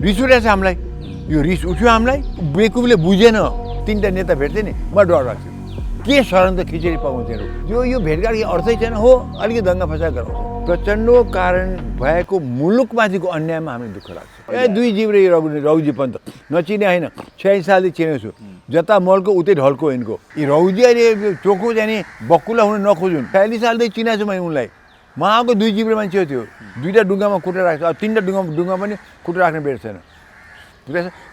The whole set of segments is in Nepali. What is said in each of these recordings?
रिस उठेछ हामीलाई, यो रिस उठ्यो हामीलाई, बेकुबले बुझेन, तीनटा नेता भेट्थे नि, म डर लाग्छु के षड्यन्त्र खिचडी पकाउँछन् यो भेटघाटको अर्थै छैन हो, अलिकति दङ्गा फसाद गराउँछ। प्रचण्डको कारण भएको मुलुकमाथिको अन्यायमा हामीलाई दुःख लाग्छ। दुई जिब्रे रौजी पन्त नचिने होइन, 46 सालदेखि चिनेको छु, जता मलको उतै ढल्को यिनको। यी रौजी अहिले चोखो जाने बक्कुला हुन नखोजुन्। 46 सालदेखि चिनाएको छु मैले उनलाई। उहाँको दुई जिब्रे मान्छे हो, त्यो दुईवटा डुङ्गामा खुट्टा राख्छ, अब तीनवटा डुङ्गा पनि खुट्टा राख्ने बेर छैन।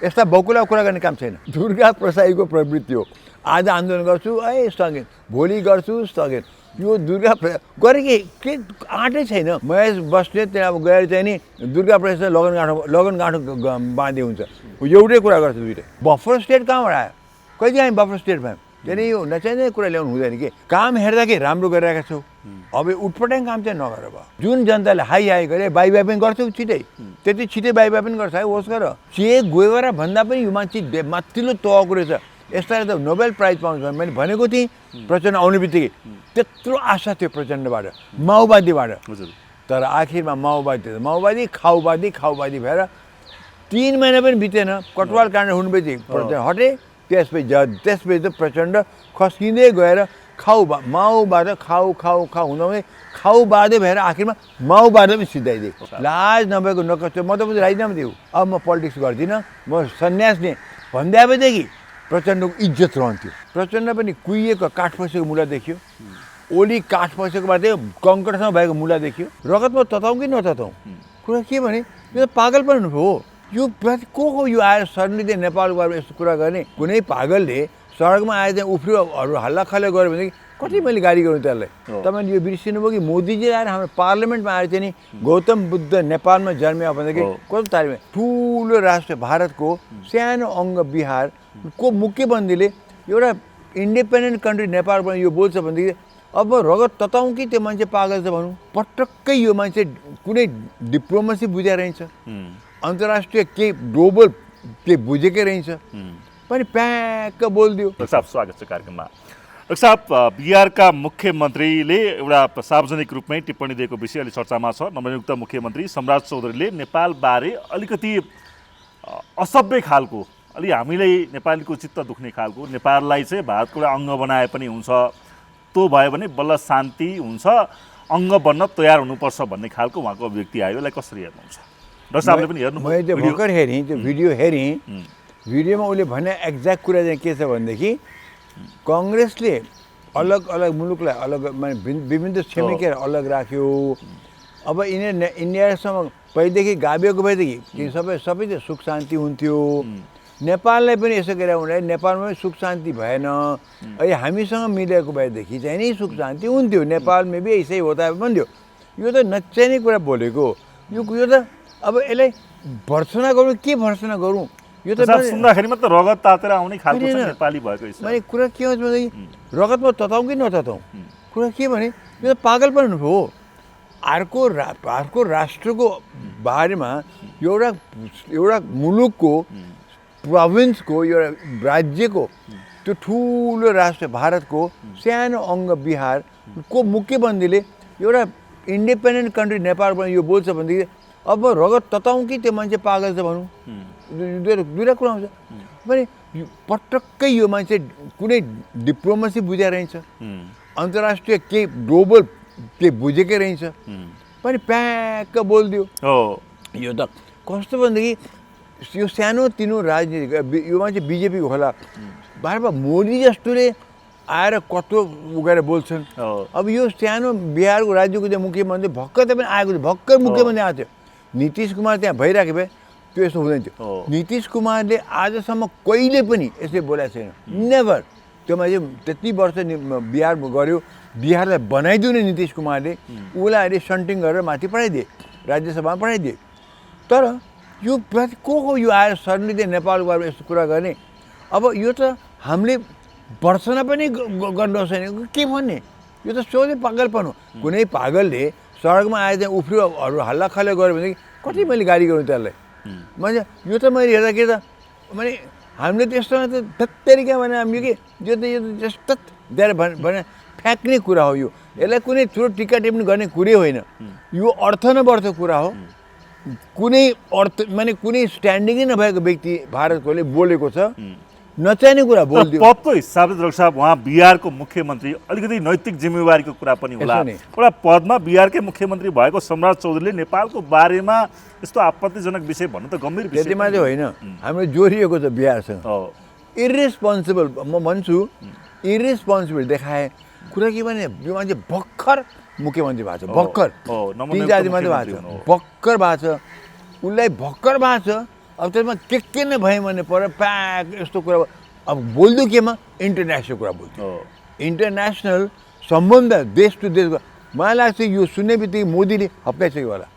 यस्ता बकुला कुरा गर्ने काम छैन। दुर्गा प्रसाईको प्रवृत्ति हो, आज आन्दोलन गर्छु स्थगित, भोलि गर्छु स्थगित। यो दुर्गा गरे के आँटै छैन। महेश बस्नेत त्यहाँ अब गएर चाहिँ नि दुर्गा प्रसाद लगन गाँठो बाँधे हुन्छ, एउटै कुरा गर्छ दुइटै। बफर स्टेट कहाँबाट आयो, कहिले हामी बफर स्टेट भयौँ? त्यहाँदेखि यो नचाहिने कुरा ल्याउनु हुँदैन कि। काम हेर्दा के राम्रो गरिरहेका छौ, अब उठपटाङ काम चाहिँ नगर अब। जुन जनताले हाई गरे बाई पनि गर्छौ छिटै, त्यति छिटै बाई पनि गर्छ है, होस् गर। चे गोएवारा भन्दा पनि यो मान्छे माथिल्लो तहको रहेछ, यसलाई त नोबेल प्राइज पाउँछ मैले भनेको थिएँ। प्रचण्ड आउने बित्तिकै त्यत्रो आशा थियो प्रचण्डबाट, माओवादीबाट, तर आखिरमा माओवादी खाउवादी भएर 3 महिना पनि बितेन, कटवाल काण्ड हुनुपछि प्रचण्ड हटे। त्यसपछि त प्रचण्ड खस्किँदै गएर माओवाद हुँदाहुँदै खाउवादै भएर आखिरमा माओवाद पनि सिद्धाइदिए। लाज नभएको नकस्तो म त राजीनामा दिउँ, अब म पोलिटिक्स गर्दिनँ, म सन्यास लिएँ भन्दादेखि प्रचण्डको इज्जत रहन्थ्यो। प्रचण्ड पनि कुहिएको काठ फसेको मुला देखियो, ओली काठ फसेको बाटै कङ्कडसँग भएको मुला देखियो। रगतमा तताउँ कि नतताउँ, कुरा के भने यो त पागलपन हो। यो को हो यो आएर सडनली नेपालको बारेमा यस्तो कुरा गर्ने? कुनै पागलले सडकमा आएर चाहिँ उफ्रियो अरू हल्लाखल्ला गऱ्यो भनेदेखि कति मैले गाली गर्नु त्यसलाई? तपाईँले यो बिर्सिनुभयो कि मोदीजी आएर हाम्रो पार्लियामेन्टमा आएर चाहिँ नि गौतम बुद्ध नेपालमा जन्मियो भन्दाखेरि कस्तो तारिफमा ठुलो राष्ट्र भारतको सानो अङ्ग बिहारको मुख्यमन्त्रीले एउटा इन्डिपेन्डेन्ट कन्ट्री नेपालबाट यो बोल्छ भनेदेखि अब रगत तताउँ कि त्यो मान्छे पागल छ भनौँ? पटक्कै यो मान्छे कुनै डिप्लोमेसी बुझाइ रहन्छ, अन्तर्राष्ट्रिय के ग्लोबल के बुझेकै रहन्छ पनि प्याक्क बोलिदियो। डाक्टर साहब स्वागत छ कार्यक्रममा। डाक्टर साहब, बिहारका मुख्यमन्त्रीले एउटा सार्वजनिक रूपमै टिप्पणी दिएको विषय अलि चर्चामा छ। नवनियुक्त मुख्यमन्त्री सम्राट चौधरीले नेपालबारे अलिकति असभ्य खालको, अलि हामीलाई नेपालीको चित्त दुख्ने खालको, नेपाललाई चाहिँ भारतको एउटा अङ्ग बनाए पनि हुन्छ, त्यो भयो भने बल्ल शान्ति हुन्छ, अङ्ग बन्न तयार हुनुपर्छ भन्ने खालको उहाँको अभिव्यक्ति आयो। यसलाई कसरी हेर्नुहुन्छ? डाक्टर साहबले पनि हेर्नु, मैले त्यो भर्खर हेरेँ, त्यो भिडियो हेरेँ। भिडियोमा उसले भने एक्ज्याक्ट कुरा चाहिँ के छ भनेदेखि कङ्ग्रेसले अलग अलग मुलुकलाई अलग माने विभिन्न छिमेकीहरू अलग राख्यो। अब इन्डियासँग पहिलेदेखि गाभिएको भएदेखि सबै चाहिँ सुख शान्ति हुन्थ्यो। नेपाललाई पनि यसो गरेर हुँदाखेरि नेपालमा पनि सुख शान्ति भएन। अहिले हामीसँग मिलेको भएदेखि चाहिँ नि सुख शान्ति हुन्थ्यो। नेपालमा पनि यसै होता भन्थ्यो। यो त नचाहिने कुरा बोलेको। यो त अब यसलाई भर्सना गरौँ के भर्सना गरौँ? यो त सुन्दाखेरि मात्र रगत तातेर आउने खालको छ नेपाली भएको हिसाबले। मैले कुरा के हुन्छ भन्दाखेरि रगतमा तताउँ कि नतताउँ, कुरा के भने यो त पागलपन हो। अर्को राष्ट्रको बारेमा एउटा मुलुकको प्रोभिन्सको एउटा राज्यको त्यो ठुलो राष्ट्र भारतको सानो अङ्ग बिहारको मुख्यमन्त्रीले एउटा इन्डिपेन्डेन्ट कन्ट्री नेपालबाट यो बोल्छ भनेदेखि अब रगत तताउँ कि त्यो मान्छे पागल छ भनौँ? दुईवटा कुरा आउँछ पनि। पटक्कै यो मान्छे कुनै डिप्लोमेसी बुझाइ रहन्छ, अन्तर्राष्ट्रिय के ग्लोबल के बुझेकै रहन्छ पनि प्याक्क बोलिदियो। यो त कस्तो भनेदेखि यो सानो तिनो राजनीतिक यो मान्छे बिजेपीको होला, बारबार मोदी जस्तोले आएर कत्रो गएर बोल्छन्। अब यो सानो बिहारको राज्यको चाहिँ मुख्यमन्त्री भर्खर त पनि आएको थियो, भर्खर मुख्यमन्त्री आएको थियो। नीतिश कुमार त्यहाँ भइराख्यो भए त्यो यस्तो हुँदैन थियो। नीतिश कुमारले आजसम्म कहिले पनि यसले बोलेको छैन, नेभर। त्यो मान्छे त्यति वर्ष बिहार गऱ्यो, बिहारलाई बनाइदियो नि नीतिश कुमारले। उसलाई अहिले सन्टिङ गरेर माथि पठाइदिए, राज्यसभामा पठाइदिए। तर यो को हो यो आएर सडनली नेपालको बारेमा यस्तो कुरा गर्ने? अब यो त हामीले भर्सना पनि गर्नु छैन, के भन्ने? यो त सोझै पागलपन हो। कुनै पागलले सडकमा आएर चाहिँ उफ्रियो अरू हल्लाखल्ला गऱ्यो भनेदेखि कति मैले गाली गर्नु त्यसलाई? मैले यो त मैले हेर्दा के त मैले हामीले त्यस्तो तरिका भने हामी के यो त जस्तो भने फ्याँक्ने कुरा हो। यसलाई कुनै ठुलो टिका टिप्पणी गर्ने कुरै होइन, यो अर्थ नबर्थ कुरा हो। कुनै अर्थ माने कुनै स्ट्यान्डिङै नभएको व्यक्ति भारतकोले बोलेको छ नचाहिने कुरा बोलिदियो। पदको हिसाबले डाक्टर साहब उहाँ बिहारको मुख्यमन्त्री अलिकति नैतिक जिम्मेवारीको कुरा पनि होला। यसो नि। एउटा पदमा बिहारकै मुख्यमन्त्री भएको सम्राट चौधरीले नेपालको बारेमा यस्तो आपत्तिजनक विषय भन्नु त गम्भीर विषय त्यति मात्रै होइन, हाम्रो जोडिएको छ बिहारसँग। हो इरेस्पोन्सिबल म भन्छु, इरेस्पोन्सिबल देखाए कुरा के भने यो मान्छे भर्खर मुख्यमन्त्री भएको छ, भर्खर हो, नमोनियुक्त 3-4 दिन मात्रै भएको छ, मुख्यमन्त्री भर्खर भएको छ, उसलाई भर्खर भएको छ। अब त्यसमा के नै भयो भने पर प्याक यस्तो कुरा अब बोल्दो केमा इन्टरनेसनल कुरा बोल्थ्यो, हो इन्टरनेसनल सम्बन्ध देश टु देशको। मलाई लाग्छ यो सुन्ने बित्तिकै मोदीले हप्काइसक्यो होला,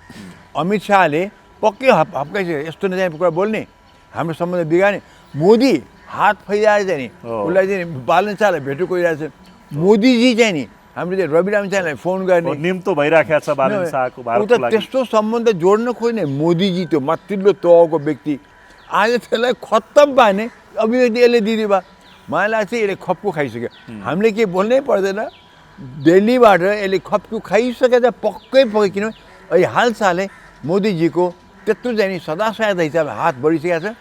अमित शाहले पक्कै हप्काइसक्यो, यस्तो नजाने कुरा बोल्ने, हाम्रो सम्बन्ध बिगार्ने। मोदी हात फैलाएर चाहिँ नि उसलाई चाहिँ बालन शाहलाई भेट्नु गइरहेको छ। मोदीजी चाहिँ नि हाम्रो चाहिँ रवि लामिछानेलाई फोन गर्ने निम्तो भइराखेको छ बालन शाहको भारतको लागि। त्यस्तो सम्बन्ध जोड्न खोज्ने मोदीजी त्यो माथिल्लो तहको व्यक्ति आज त्यसलाई खत्तम पार्ने अभिव्यक्ति यसले दिदी बा। मलाई लाग्छ यसले खप्कु खाइसक्यो, हामीले के बोल्नै पर्दैन। दिल्लीबाट यसले खप्कु खाइसकेको छ पक्कै पक्कै, किनभने अहिले हालसालै मोदीजीको त्यत्रो चाहिँ नि सदा सहायता हिसाबले हात बढिसकेको छ।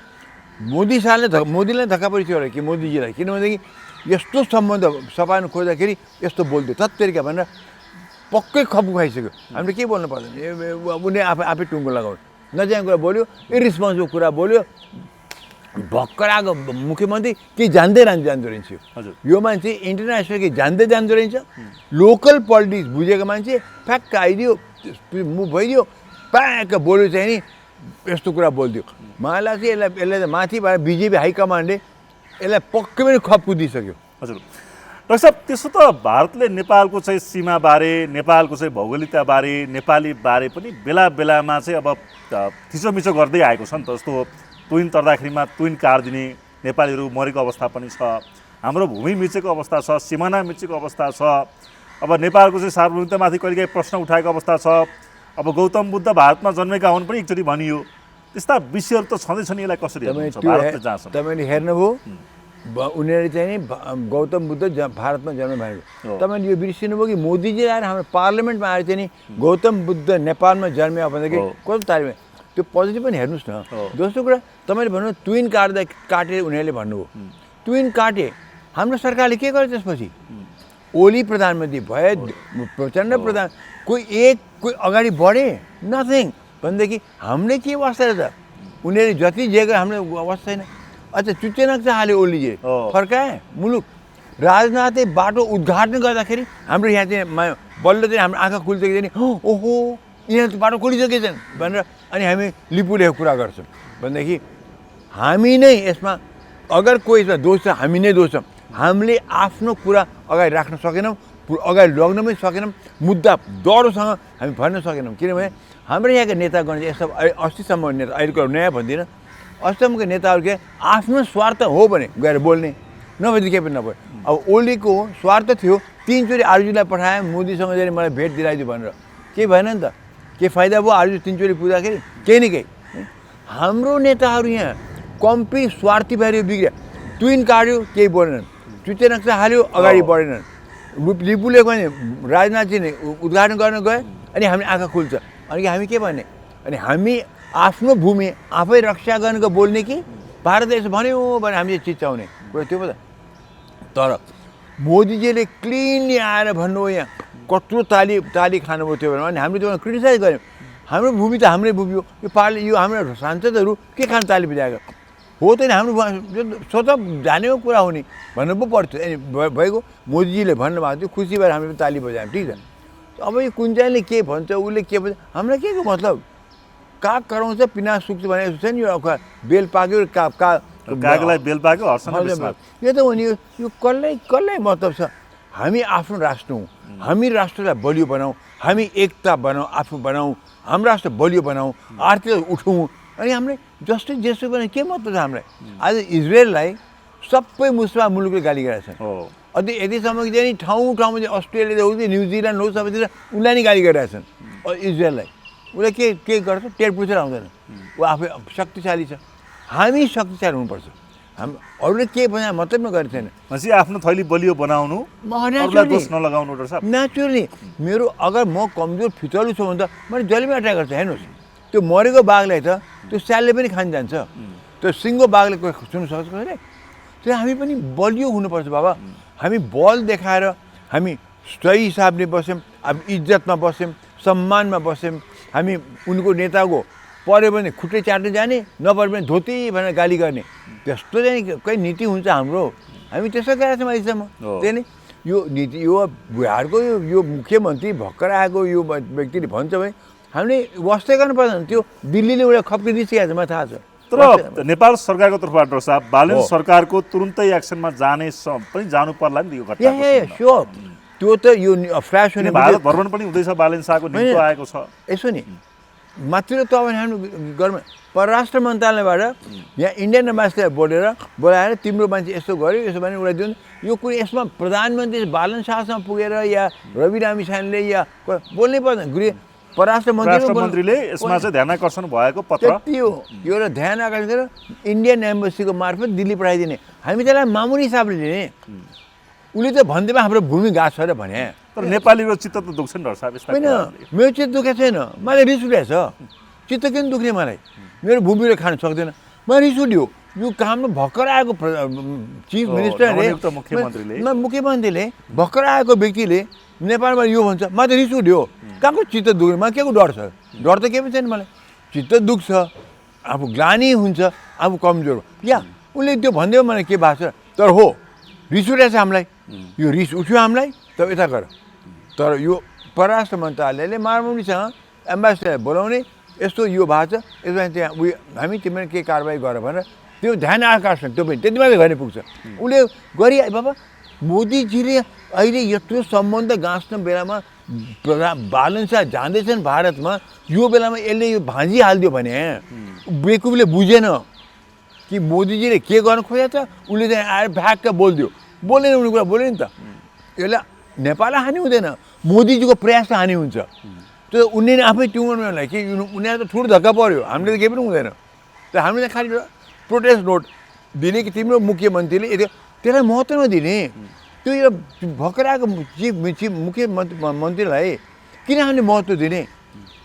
मोदीलाई धक्का परिसक्यो होला कि मोदीजीलाई, किनभनेदेखि यस्तो सम्बन्ध सपाउनु खोज्दाखेरि यस्तो बोल्थ्यो तत्तरिका भनेर पक्कै खप्कु खाइसक्यो। हामीले के बोल्नु पर्दैन, उनीहरूले आफै टुङ्गो लगाउनु नजाने कुरा बोल्यो, इरेस्पोन्सिबल कुरा बोल्यो। भर्खर आएको मुख्यमन्त्री के जान्दै जान्दो रहेछ हजुर। यो मान्छे इन्टरनेसनल के जान्दै जान्दो रहेछ, लोकल पोलिटिक्स बुझेको मान्छे फ्याक्क आइदियो, मुभ भइदियो, प्याक्क बोल्यो चाहिँ नि यस्तो कुरा बोलिदियो। मलाई लाग्छ यसलाई त माथिबाट बिजेपी हाइकमान्डले यसलाई पक्कै पनि खप्कु दिइसक्यो। हजुर डाक्टर साहब, त्यसो त भारतले नेपालको चाहिँ सीमाबारे, नेपालको चाहिँ भौगोलिकताबारे, नेपाली बारे पनि बेला बेलामा चाहिँ अब थिचोमिचो गर्दै आएको छ नि त। जस्तो तुइन तर्दाखेरिमा तुइन काटिदिने, नेपालीहरू मरेको अवस्था पनि छ, हाम्रो भूमि मिचेको अवस्था छ, सिमाना मिचेको अवस्था छ, अब नेपालको चाहिँ सार्वभौमिकतामाथि कहिलेकाहीँ प्रश्न उठाएको अवस्था छ। अब गौतम बुद्ध भारतमा जन्मेका हुन् पनि एकचोटि भनियो। त्यस्ता विषयहरू त छँदैछन्, यसलाई कसरी हेर्नुहुन्छ भारतले जहाँसम्म? तपाईँले हेर्नुभयो उनीहरूले चाहिँ नि गौतम बुद्ध भारतमा जन्म भएको, तपाईँले यो बिर्सिनुभयो कि मोदीजी आएर हाम्रो पार्लियामेन्टमा आएर चाहिँ नि गौतम बुद्ध नेपालमा जन्म्यो भन्दाखेरि कस्तो तारिफमा त्यो पोजिटिभ पनि हेर्नुहोस् न। दोस्रो कुरा तपाईँले भन्नु ट्विन काटे उनीहरूले भन्नुभयो, ट्विन काटे हाम्रो सरकारले के गर्यो त्यसपछि? ओली प्रधानमन्त्री भए, प्रचण्ड प्रधान, कोही अगाडि बढे नथिङ भनेदेखि हामीले के अवस्था रहेछ? उनीहरूले जति जे गरे हाम्रो अवस्था छैन। अच्छा चुच्चे नक्सा हाल्यो ओलीले, फर्काए मुलुक। राजनाथले बाटो उद्घाटन गर्दाखेरि हाम्रो यहाँ चाहिँ बल्ल चाहिँ हाम्रो आँखा खुल्दाखेरि चाहिँ ओहो यहाँ त बाटो खोलिसकेछन् भनेर अनि हामी लिपुलेको कुरा गर्छौँ भनेदेखि हामी नै यसमा अगर कोही यसमा दोष छ हामी नै दोष छ। हामीले आफ्नो कुरा अगाडि राख्न सकेनौँ, अगाडि लग्न पनि सकेनौँ, मुद्दा डरोसँग हामी भन्न सकेनौँ। किनभने हाम्रो यहाँका नेतागण यस्तो अस्तिसम्म नेता, अहिलेको नयाँ भन्दिनँ, अस्तिसम्मको नेताहरू के आफ्नो स्वार्थ हो भने गएर बोल्ने, नभए केही पनि नभए। अब ओलीको स्वार्थ थियो, 3 चोटि आर्जुलाई पठाएँ मोदीसँग चाहिँ मलाई भेट दिलाइदियो भनेर, केही भएन नि त। के फाइदा भयो आर्जु 3 चोटि पुग्दाखेरि? केही न केही। हाम्रो नेताहरू यहाँ कम्पी स्वार्थी भएर बिग्रियो, ट्विन काट्यो केही बोलेनन्, चुच्चे नक्सा हाल्यो अगाडि बढेनन्, लिपुले गयो राजनाथजीले उद्घाटन गर्न गए अनि हामी आँखा खुल्छ। अनि हामी के भन्ने? अनि हामी आफ्नो भूमि आफै रक्षा गर्नको बोल्ने कि भारतले यसो भन्यो भने हामी चिच्याउने कुरा त्यो पो त। तर मोदीजीले क्लिनली आएर भन्नुभयो यहाँ कत्रो ताली खानुभयो त्यो भने हामीले त्यो क्रिटिसाइज गऱ्यौँ। हाम्रो भूमि त हाम्रै भूमि हो, यो यो हाम्रो सांसदहरू के खान ताली बजाएको हो त नि? हाम्रो स्वतः जानेको कुरा हो नि भन्नु पो पर्थ्यो। अनि भएको मोदीजीले भन्नुभएको थियो, खुसी भएर हामीले ताली बजायौँ, ठिक छ। अब यो कुन चाहिँले के भन्छ, उसले के भन्छ, हामीलाई के को मतलब? काग कराउँछ पिना सुक्छ भनेको छ नि, यो बेल पाक्यो कागलाई बेल पाक्यो यो त हो नि। यो कसलाई मतलब छ? हामी आफ्नो राष्ट्र हौँ, हामी राष्ट्रलाई बलियो बनाऊ, हामी एकता बनाऊ, आफू बनाऊ, हाम्रो राष्ट्र बलियो बनाऊ, आर्थिक उठौँ। अनि हामीले जस्तै जेसो भने के मतलब छ हामीलाई? आज इजरायललाई सबै मुस्लिम मुलुकले गाली गरेका छन्। अनि यतिसम्म कि चाहिँ ठाउँ ठाउँमा चाहिँ अस्ट्रेलिया होस् न्युजिल्यान्ड होस् सबैतिर उसलाई नै गाली गरिरहेका छन् इजरायललाई। उसले के गर्छ? टेर पुछेर आउँदैन, ऊ आफै शक्तिशाली छ, हामी शक्तिशाली हुनुपर्छ। हामी अरूले के भने मतलब गरेको छैन। आफ्नो थैली बलियो बनाउनु, दोष नलगाउनु। नेचुरली मेरो अगर म कमजोर फितलु छु भने त मैले जहिले पनि अट्याक गर्छु। हेर्नुहोस् त्यो मरेको बाघलाई त त्यो स्यालले पनि खान जान्छ, त्यो सिङ्गो बाघले सुन्नु सक्छ कसैले? त्यो हामी पनि बलियो हुनुपर्छ बाबा। हामी बल देखाएर हामी सही हिसाबले बस्यौँ, अब इज्जतमा बस्यौँ, सम्मानमा बस्यौँ। हामी उनको नेताको पऱ्यो भने खुट्टे चाट्न जाने, नपऱ्यो भने धोती भनेर गाली गर्ने, त्यस्तो चाहिँ कहीँ नीति हुन्छ हाम्रो? हामी त्यसो गरेको छौँ अहिलेसम्म। त्यही नै यो नीति, यो बिहारको यो मुख्यमन्त्री भर्खर आएको यो व्यक्तिले भन्छ भने हामीले वास्तै गर्नु पर्दैन। त्यो दिल्लीले एउटा खप्की दिइसकेको छ, मलाई थाहा छ। तर नेपाल सरकारको तर्फबाट डाक्टर साहब बालेन सरकारको तुरुन्तै एक्सनमा जाने पनि जानु पर्ला नि यो घटना। स्योर, त्यो त यो फ्ल्यास हुने भारत भ्रमण पनि हुँदैछ, बालेन शाहको निम्तो आएको छ। यसो नि मात्र त अब हाम्रो गर्म परराष्ट्र मन्त्रालयबाट यहाँ इन्डियन एम्बेसडर बोलाएर तिम्रो मान्छे यस्तो गर्यो, यसो भने उसलाई दिनु। यो कुरो यसमा प्रधानमन्त्री बालन शाहसँग पुगेर या रवि लामिछानेले या बोल्नै पर्दैन। गृह परराष्ट्र मन्त्रीले यसमा चाहिँ ध्यान आकर्षण भएको पत्र त्यति हो। यो एउटा ध्यान आकर्षण गरेर इन्डियन एम्बेसीको मार्फत दिल्ली पठाइदिने, हामी त्यसलाई मामुली हिसाबले लिने। उसले त भन्दैमा हाम्रो भूमि घाँस छ र भने, तर नेपालीको चित्त त दुख्छ नि डाक्टर साहब। होइन, मेरो चित्त दुखेको छैन, मलाई रिस उठेको छ। चित्त किन दुख्ने मलाई? मेरो भूमिले खान सक्दैन, मलाई रिस उठ्यो। यो काममा भर्खर आएको चिफ मिनिस्टरले, मुख्यमन्त्रीले भर्खर आएको व्यक्तिले नेपालमा यो भन्छ, मलाई त रिस उठ्यो। कहाँको चित्त दुख्ने? मलाई के को डर छ? डर त केही पनि छैन मलाई। चित्त दुख्छ, आफू ग्लानी हुन्छ, आफू कमजोर। या उसले त्यो भनिदियो मलाई के भएको छ। तर हो रिस उठेको छ हामीलाई, यो रिस उठ्यो हामीलाई। त यता गर, तर यो परराष्ट्र मन्त्रालयले मामुलीसँग एम्बेसडर बोलाउने, यस्तो यो भएको छ, यसमा त्यहाँ उयो हामी तिमीले के कारवाही गर भनेर त्यो ध्यान आकर्षण, त्यो पनि त्यति मात्रै गर्ने पुग्छ। उसले गरिहाल्यो बाबा। मोदीजीले अहिले यत्रो सम्बन्ध गाँच्ने बेलामा बालन शाह जाँदैछन् भारतमा, यो बेलामा यसले यो भाँजी हालिदियो भने बेकुबले बुझेन कि मोदीजीले के गर्न खोजेको छ। उसले चाहिँ आएर भ्याक्क बोलिदियो, बोलेन, उनी कुरा बोल्यो नि त। यसलाई नेपाललाई हानि हुँदैन, मोदीजीको प्रयासलाई हानि हुन्छ। त्यो उनले आफै ट्युन होला कि उनीहरू त ठुलो धक्का पऱ्यो, हामीले त केही पनि हुँदैन। त हामीले खालि प्रोटेस्ट नोट दिने कि तिम्रो मुख्यमन्त्रीले त्यसलाई महत्त्व नदिने। त्यो यो भर्खर आएको मुख्यमन्त्रीलाई किन हामीले महत्त्व दिने?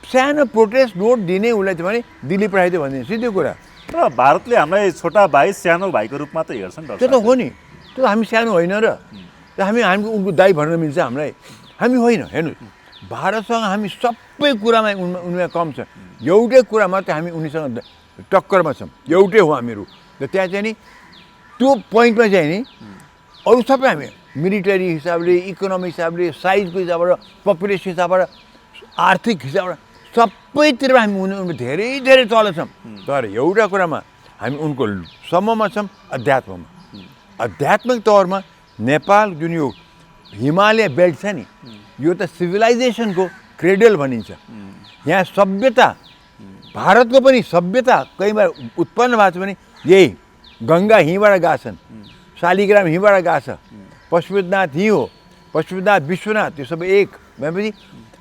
सानो प्रोटेस्ट नोट दिने उसलाई चाहिँ भने दिल्ली पठाइदियो भने सिधै कुरा। र भारतले हामीलाई छोटा भाइ सानो भाइको रूपमा त हेर्छ नि। त्यो त हो नि, त्यो हामी सानो होइन र हामी उनको दाइ भन्न मिल्छ हामीलाई? हामी होइन। हेर्नु, भारतसँग हामी सबै कुरामा उनीमा कम छ। एउटै कुरा मात्रै हामी उनीसँग टक्करमा छौँ, एउटै हो हामीहरू। र त्यहाँ चाहिँ नि त्यो पोइन्टमा चाहिँ नि अरू सबै हामी मिलिटरी हिसाबले, इकोनोमिक हिसाबले, साइजको हिसाबबाट, पपुलेसन हिसाबबाट, आर्थिक हिसाबबाट सबैतिरमा हामी उनीहरू धेरै धेरै तल छौँ। तर एउटा कुरामा हामी उनको सम्ममा छौँ, अध्यात्ममा। आध्यात्मिक तौरमा नेपाल जुन यो हिमालय बेल्ट छ नि, यो त सिभिलाइजेसनको क्रेडल भनिन्छ। यहाँ सभ्यता, भारतको पनि सभ्यता कहीँ बार उत्पन्न भएको छ भने यही गङ्गा यहीँबाट गएको छन्, शालिग्राम यहीँबाट गएको छ, पशुपतिनाथ यहीँ हो, पशुपतिनाथ विश्वनाथ, त्यो सबै एक भनेपछि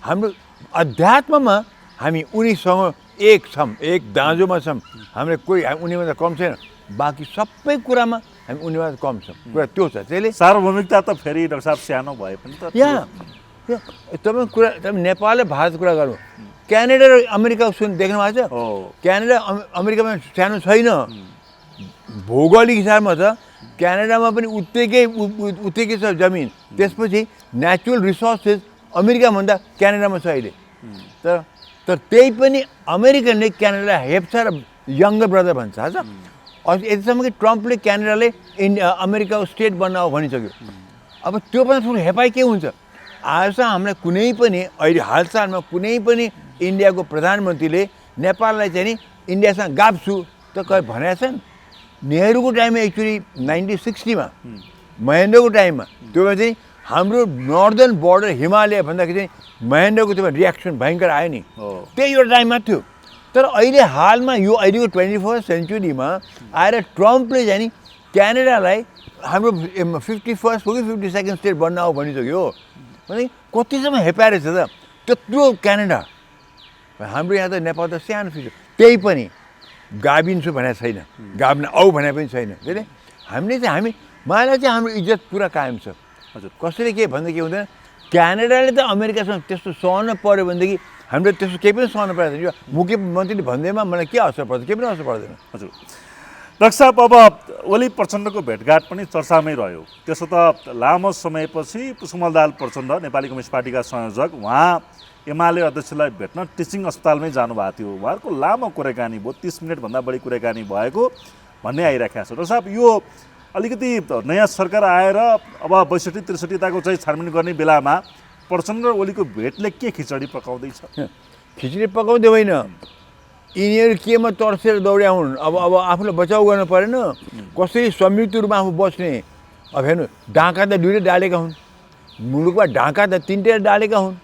हाम्रो अध्यात्ममा हामी उनीसँग एक छौँ, एक दाँजोमा छौँ। हामीले कोही उनीभन्दा कम छैन, बाँकी सबै कुरामा हामी उनीभन्दा कम छौँ। कुरा त्यो छ। त्यसले सार्वभौमिकता त फेरि डाक्टर साहब सानो भए पनि त यहाँ तपाईँ कुरा, तपाईँ नेपाल र भारतको कुरा गर्नु, क्यानाडा र अमेरिका देख्नु भएको छ? क्यानाडा अमेरिकामा सानो छैन। भौगोलिक हिसाबमा त क्यानाडामा पनि उत्तिकै छ जमिन। त्यसपछि नेचुरल रिसोर्सेस अमेरिकाभन्दा क्यानाडामा छ अहिले। तर त्यही पनि अमेरिकनले क्यानाडा हेप्छ र यङ्गर ब्रदर भन्छ। थाहा छ? यतिसम्म कि ट्रम्पले क्यानाडाले अमेरिकाको स्टेट बनाऊ भनिसक्यो। अब त्यो पनि ठुलो हेपाइ के हुन्छ? आजसम्म हामीलाई कुनै पनि अहिले हालसालमा कुनै पनि इन्डियाको प्रधानमन्त्रीले नेपाललाई चाहिँ नि इन्डियासँग गाप्छु त कहिले भनेका छन्? नेहरूको टाइममा एक्चुअली 1960मा महेन्द्रको टाइममा त्योमा चाहिँ हाम्रो नर्दर्न बोर्डर हिमालय भन्दाखेरि चाहिँ महेन्द्रको त्यो रियाक्सन भयङ्कर आयो नि, त्यही एउटा टाइममा थियो। तर अहिले हालमा यो अहिलेको 21st सेन्चुरीमा आएर ट्रम्पले चाहिँ नि क्यानाडालाई हाम्रो 51st हो कि 52nd स्टेट बनाऊ भनिसक्यो। भने कतिसम्म हेपाएर छ त त्यत्रो क्यानाडा। हाम्रो यहाँ त नेपाल त सानो फिस, त्यही पनि गाभिन्छु भनेको छैन, गाभिन आऊ भने पनि छैन। त्यसले हामीले चाहिँ मलाई चाहिँ हाम्रो इज्जत पुरा कायम छ। हजुर, कसैले के भन्दा के हुँदैन, क्यानाडाले त अमेरिकासँग त्यस्तो सहन पऱ्यो भनेदेखि हामीले त्यसो केही पनि सहनु पर्दैन। यो मुख्यमन्त्रीले भन्दैमा मलाई के असर पर्छ? केही पनि असर पर्दैन। हजुर डाक्टर साहब, अब ओली प्रचण्डको भेटघाट पनि चर्चामै रह्यो। त्यसो त लामो समयपछि पुष्पकमल दाहाल प्रचण्ड नेपाली कम्युनिस्ट पार्टीका संयोजक उहाँ एमाले अध्यक्षलाई भेट्न टिचिङ अस्पतालमै जानुभएको थियो। उहाँहरूको लामो कुराकानी भयो, 30 मिनटभन्दा बढी कुराकानी भएको भन्ने आइराखेको छ। डाक्टर साहब, यो अलिकति नयाँ सरकार आएर अब 62-63ताको चाहिँ छानबिन गर्ने बेलामा प्रचण्ड र ओलीको भेटले के खिचडी पकाउँदैछ? खिचडी पकाउँदै होइन, यिनीहरू केमा तर्सेर दौड्या हुन्। अब आफूलाई बचाउ गर्नु परेन, कसरी संयुक्त रूपमा आफू बस्ने। अब हेर्नु, ढाका त दुईवटै डालेका हुन्, मुलुकमा ढाका त तिनवटै डालेका हुन्।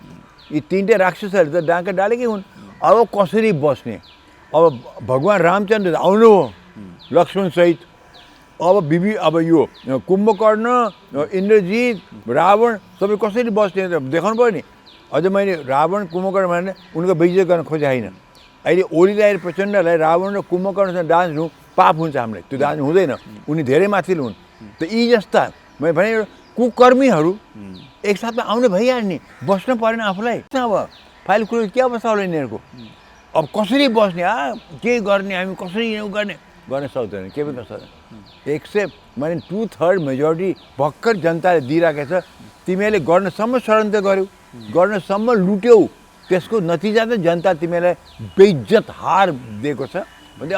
यी तिनवटै राक्षसहरू त ढाका डालेकै हुन्। अब कसरी बस्ने? अब भगवान् रामचन्द्र आउनु हो लक्ष्मणसहित। अब यो कुम्भकर्ण, इन्द्रजित, रावण सबै कसरी बस्ने देखाउनु पऱ्यो नि। अझ मैले रावण कुम्भकर्ण भनेर उनको बेइज्जत गर्न खोजेको होइन। अहिले ओलीलाई प्रचण्डलाई रावण र कुम्भकर्णसँग डान्स हुनु पाप हुन्छ हामीलाई, त्यो डान्स हुँदैन। उनी धेरै माथिल्लो हुन्। त यी जस्ता मैले भने कुकर्मीहरू एकसाथमा आउनु भइहाल्ने, बस्नु परेन आफूलाई। अब फाइल खुल्यो के अवस्था होला यिनीहरूको? अब कसरी बस्ने? के गर्ने हामी, कसरी गर्न सक्दैन, के पनि गर्न सक्दैन। एक्सेप्ट मैले 2/3 मेजोरिटी भर्खर जनताले दिइराखेको छ। तिमीहरूले गर्नसम्म षड्यन्त्र गर्यौ, गर्नसम्म लुट्यौ, त्यसको नतिजा त जनता तिमीलाई बेइज्जत हार दिएको छ भन्दै।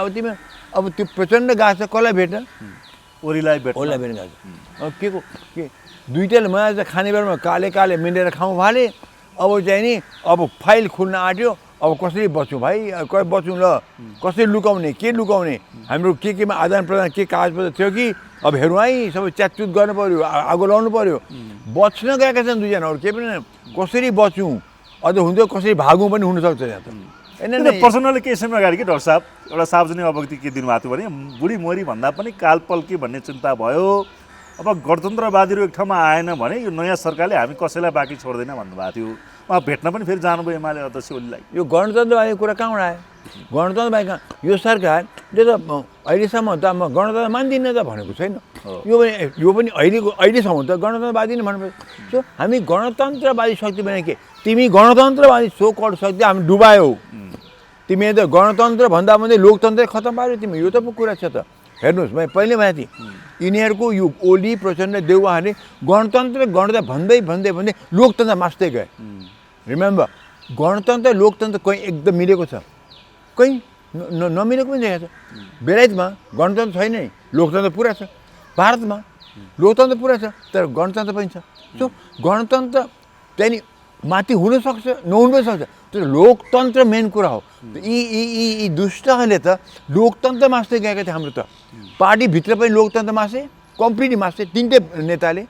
अब त्यो प्रचण्ड गएको छ कसलाई भेट्न? ओलीलाई भेट्न गएको छ। अब के दुईटाले मलाई चाहिँ खाने बेलामा काले मिलेर खाउँ भाले। अब चाहिँ नि अब फाइल खुल्न आँट्यो। अब कसरी बस्छौँ भाइ? कसरी बस्छौँ ल? कसरी लुकाउने? के लुकाउने? हाम्रो केमा आदान प्रदान के कागजपत्र थियो कि? अब हेरौँ है, सबै च्यातचुत गर्नु पऱ्यो, आगो लाउनु पऱ्यो। बच्न गएका छन् दुईजनाहरू, के पनि कसरी बचौँ? अझ हुन्छ कसरी भागौँ पनि हुनसक्छ यहाँ त। प्रचण्डले केही समय अगाडि कि डाक्टर साहब एउटा सार्वजनिक अवगति के दिनुभएको थियो भने बुढी मोरी भन्दा पनि कालपल के भन्ने चिन्ता भयो। अब गणतन्त्रवादीहरू एक ठाउँमा आएन भने यो नयाँ सरकारले हामी कसैलाई बाँकी छोड्दैन भन्नुभएको थियो। उहाँ भेट्न पनि फेरि जानुभयो एमाले अध्यक्ष ओलीलाई। यो गणतन्त्रवादी कुरा कहाँबाट आयो? गणतन्त्रवादी कहाँ? यो सरकारले त अहिलेसम्म त म गणतन्त्र मान्दिनँ त भनेको छैन। यो पनि अहिलेसम्म त गणतन्त्रवादी नै भन्नुपर्छ। सो हामी गणतन्त्रवादी शक्ति भने के? तिमी गणतन्त्रवादी सो कल्ड शक्ति हामी डुबायौ। तिमीले त गणतन्त्र भन्दा लोकतन्त्र खतम पार्यो तिमी। यो त पो कुरा छ त। हेर्नुहोस्, मैले पहिले भनेको थिएँ, यिनीहरूको यो ओली प्रचण्ड देउवाहरूले गणतन्त्र भन्दै लोकतन्त्र मास्दै गए। रिमेम्बर, गणतन्त्र लोकतन्त्र कहीँ एकदम मिलेको छ, कहीँ नमिलेको पनि जग्गा छ। बेलायतमा गणतन्त्र छैन नि, लोकतन्त्र पुरा छ। भारतमा लोकतन्त्र पुरा छ, तर गणतन्त्र पनि छ। सो गणतन्त्र त्यहाँदेखि माथि हुनसक्छ, नहुनु पनि सक्छ, त्यो लोकतन्त्र मेन कुरा हो। यी दुष्टहरूले त लोकतन्त्र मास्दै गएका थिए। हाम्रो त पार्टीभित्र पनि लोकतन्त्र मासे, कम्प्लिटली मासे तिनटै नेताले।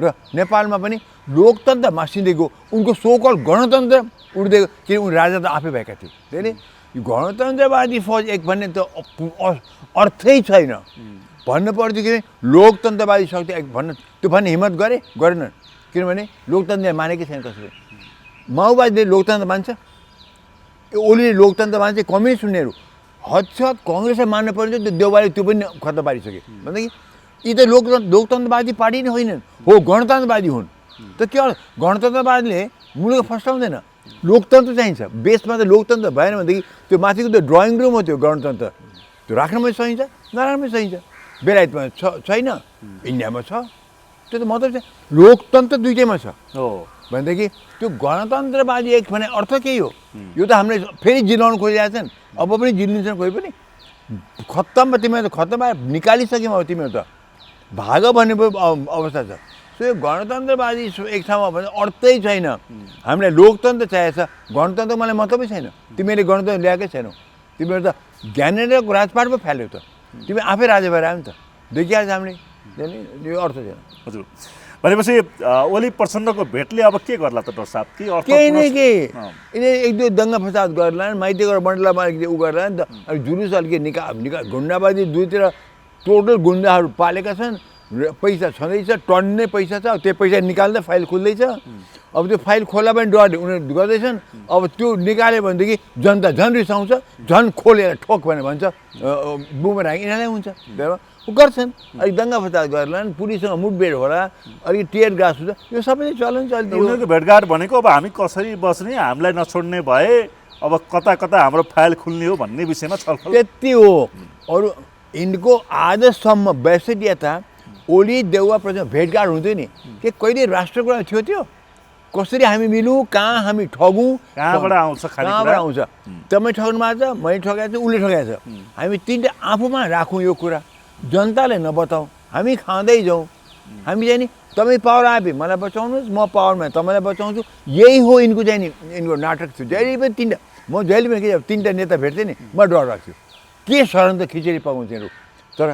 र नेपालमा पनि लोकतन्त्र मासिँदै गयो, उनको सोकल गणतन्त्र उड्दै गयो। किन उनी राजा त आफै भएका थिए। त्यसले यो गणतन्त्रवादी फौज एक भन्ने त अर्थै छैन। भन्नु पर्थ्यो कि लोकतन्त्रवादी शक्ति एक त्यो भन्ने हिम्मत गरेनन्। किनभने लोकतन्त्र मानेकै छैन कसैले। माओवादीले लोकतन्त्र मान्छ, ओलीले लोकतन्त्र मान्छ, कम्युनिस्ट हुनेहरू हदसद कङ्ग्रेसलाई मान्नु पर्ने त्यो देउवाले त्यो पनि खत्तम पारिसके। भनेदेखि यी त लोकतन्त्रवादी पार्टी नै होइनन्, हो गणतन्त्रवादी हुन्। त के गणतन्त्रवादीले मुलुक फस्टाउँदैन, लोकतन्त्र चाहिन्छ। बेसमा त लोकतन्त्र भएन भनेदेखि त्यो माथिको त्यो ड्रइङ रुम हो त्यो गणतन्त्र, त्यो राख्न पनि सकिन्छ, नराख्न पनि सकिन्छ। बेलायतमा छैन, इन्डियामा छ। त्यो त मतलब चाहिँ लोकतन्त्र दुइटैमा छ भनेदेखि त्यो गणतन्त्रवादी एक भने अर्थ केही हो। यो त हामीले फेरि जिलाउनु खोजिरहेका छन्, अब पनि जिल्लिन्छन् कोही पनि। खत्तममा तिमीहरू त खत्तम आयो, निकालिसक्यौँ। अब तिमीहरू त भाग भन्ने अवस्था छ। सो यो गणतन्त्रवादी एक ठाउँमा भने अर्थै छैन। हामीलाई लोकतन्त्र चाहिएको छ, गणतन्त्र मलाई मतलबै छैन। तिमीहरूले गणतन्त्र ल्याएकै छैनौ। तिमीहरू त ज्ञानेन्द्रको राजपाट पो फाल्यौ त। तिमी आफै राजा भएर आयो नि त, देखिहाल्छ हामीले। यो अर्थ छैन। हजुर, भनेपछि ओली प्रचण्डको भेटले अब के गर्ला त डाक्टर साहब? केही नै के, यिनीहरू एक दुई दङ्गा फसाद गर्ला, माइतीको मण्डलमा ऊ गर्ला नि त। अब जुलुस अलिकति गुन्डाबाजी दुईतिर टोटल गुन्डाहरू पालेका छन्। पैसा छँदैछ, टन्नै पैसा छ, त्यो पैसा निकाल्दा फाइल खुल्दैछ। अब त्यो फाइल खोला पनि डर उनीहरू गर्दैछन्। अब त्यो निकाल्यो भनेदेखि जनता झन् रिसाउँछ, झन् खोलेर ठोक भनेर भन्छ बुमराङ यिनीहरूलाई हुन्छ गर्छन्। अलिक दङ्गा फसाद गर्लान्, पुलिससँग मुठभेड होला, अलिक टियर गास हुन्छ, यो सबै चलन चल्ती हो। उनीहरूको भेटघाट भनेको अब हामी कसरी बस्ने, हामीलाई नछोड्ने भए अब कता कता हाम्रो फाइल खुल्ने हो भन्ने विषयमा छलफल त्यति हो। अरू यिनको आजसम्म 62 यता ओली देउवा प्रचण्ड भेटघाट हुन्थ्यो नि, के कहिले राष्ट्रको लागि थियो त्यो? कसरी हामी मिलौँ, कहाँ हामी ठगौँ, कहाँबाट आउँछ कहाँबाट आउँछ? तपाईँ ठग्नु भएको छ, मैले ठगाएको छु, उसले ठगाएको छ। हामी तिनवटा आफूमा राखौँ यो कुरा, जनताले नबताउँ, हामी खाँदै जाउँ। हामी चाहिँ नि तपाईँ पावर आए मलाई बचाउनुहोस्, म पावरमा तपाईँलाई बचाउँछु, यही हो यिनको चाहिँ नि यिनको नाटक थियो। जहिले पनि तिनवटा, म जहिले पनि के तिनवटा नेता भेट्थेँ नि म डर लाग्थ्यो, के षड्यन्त्र खिचडी पकाउँछ यिनीहरू। तर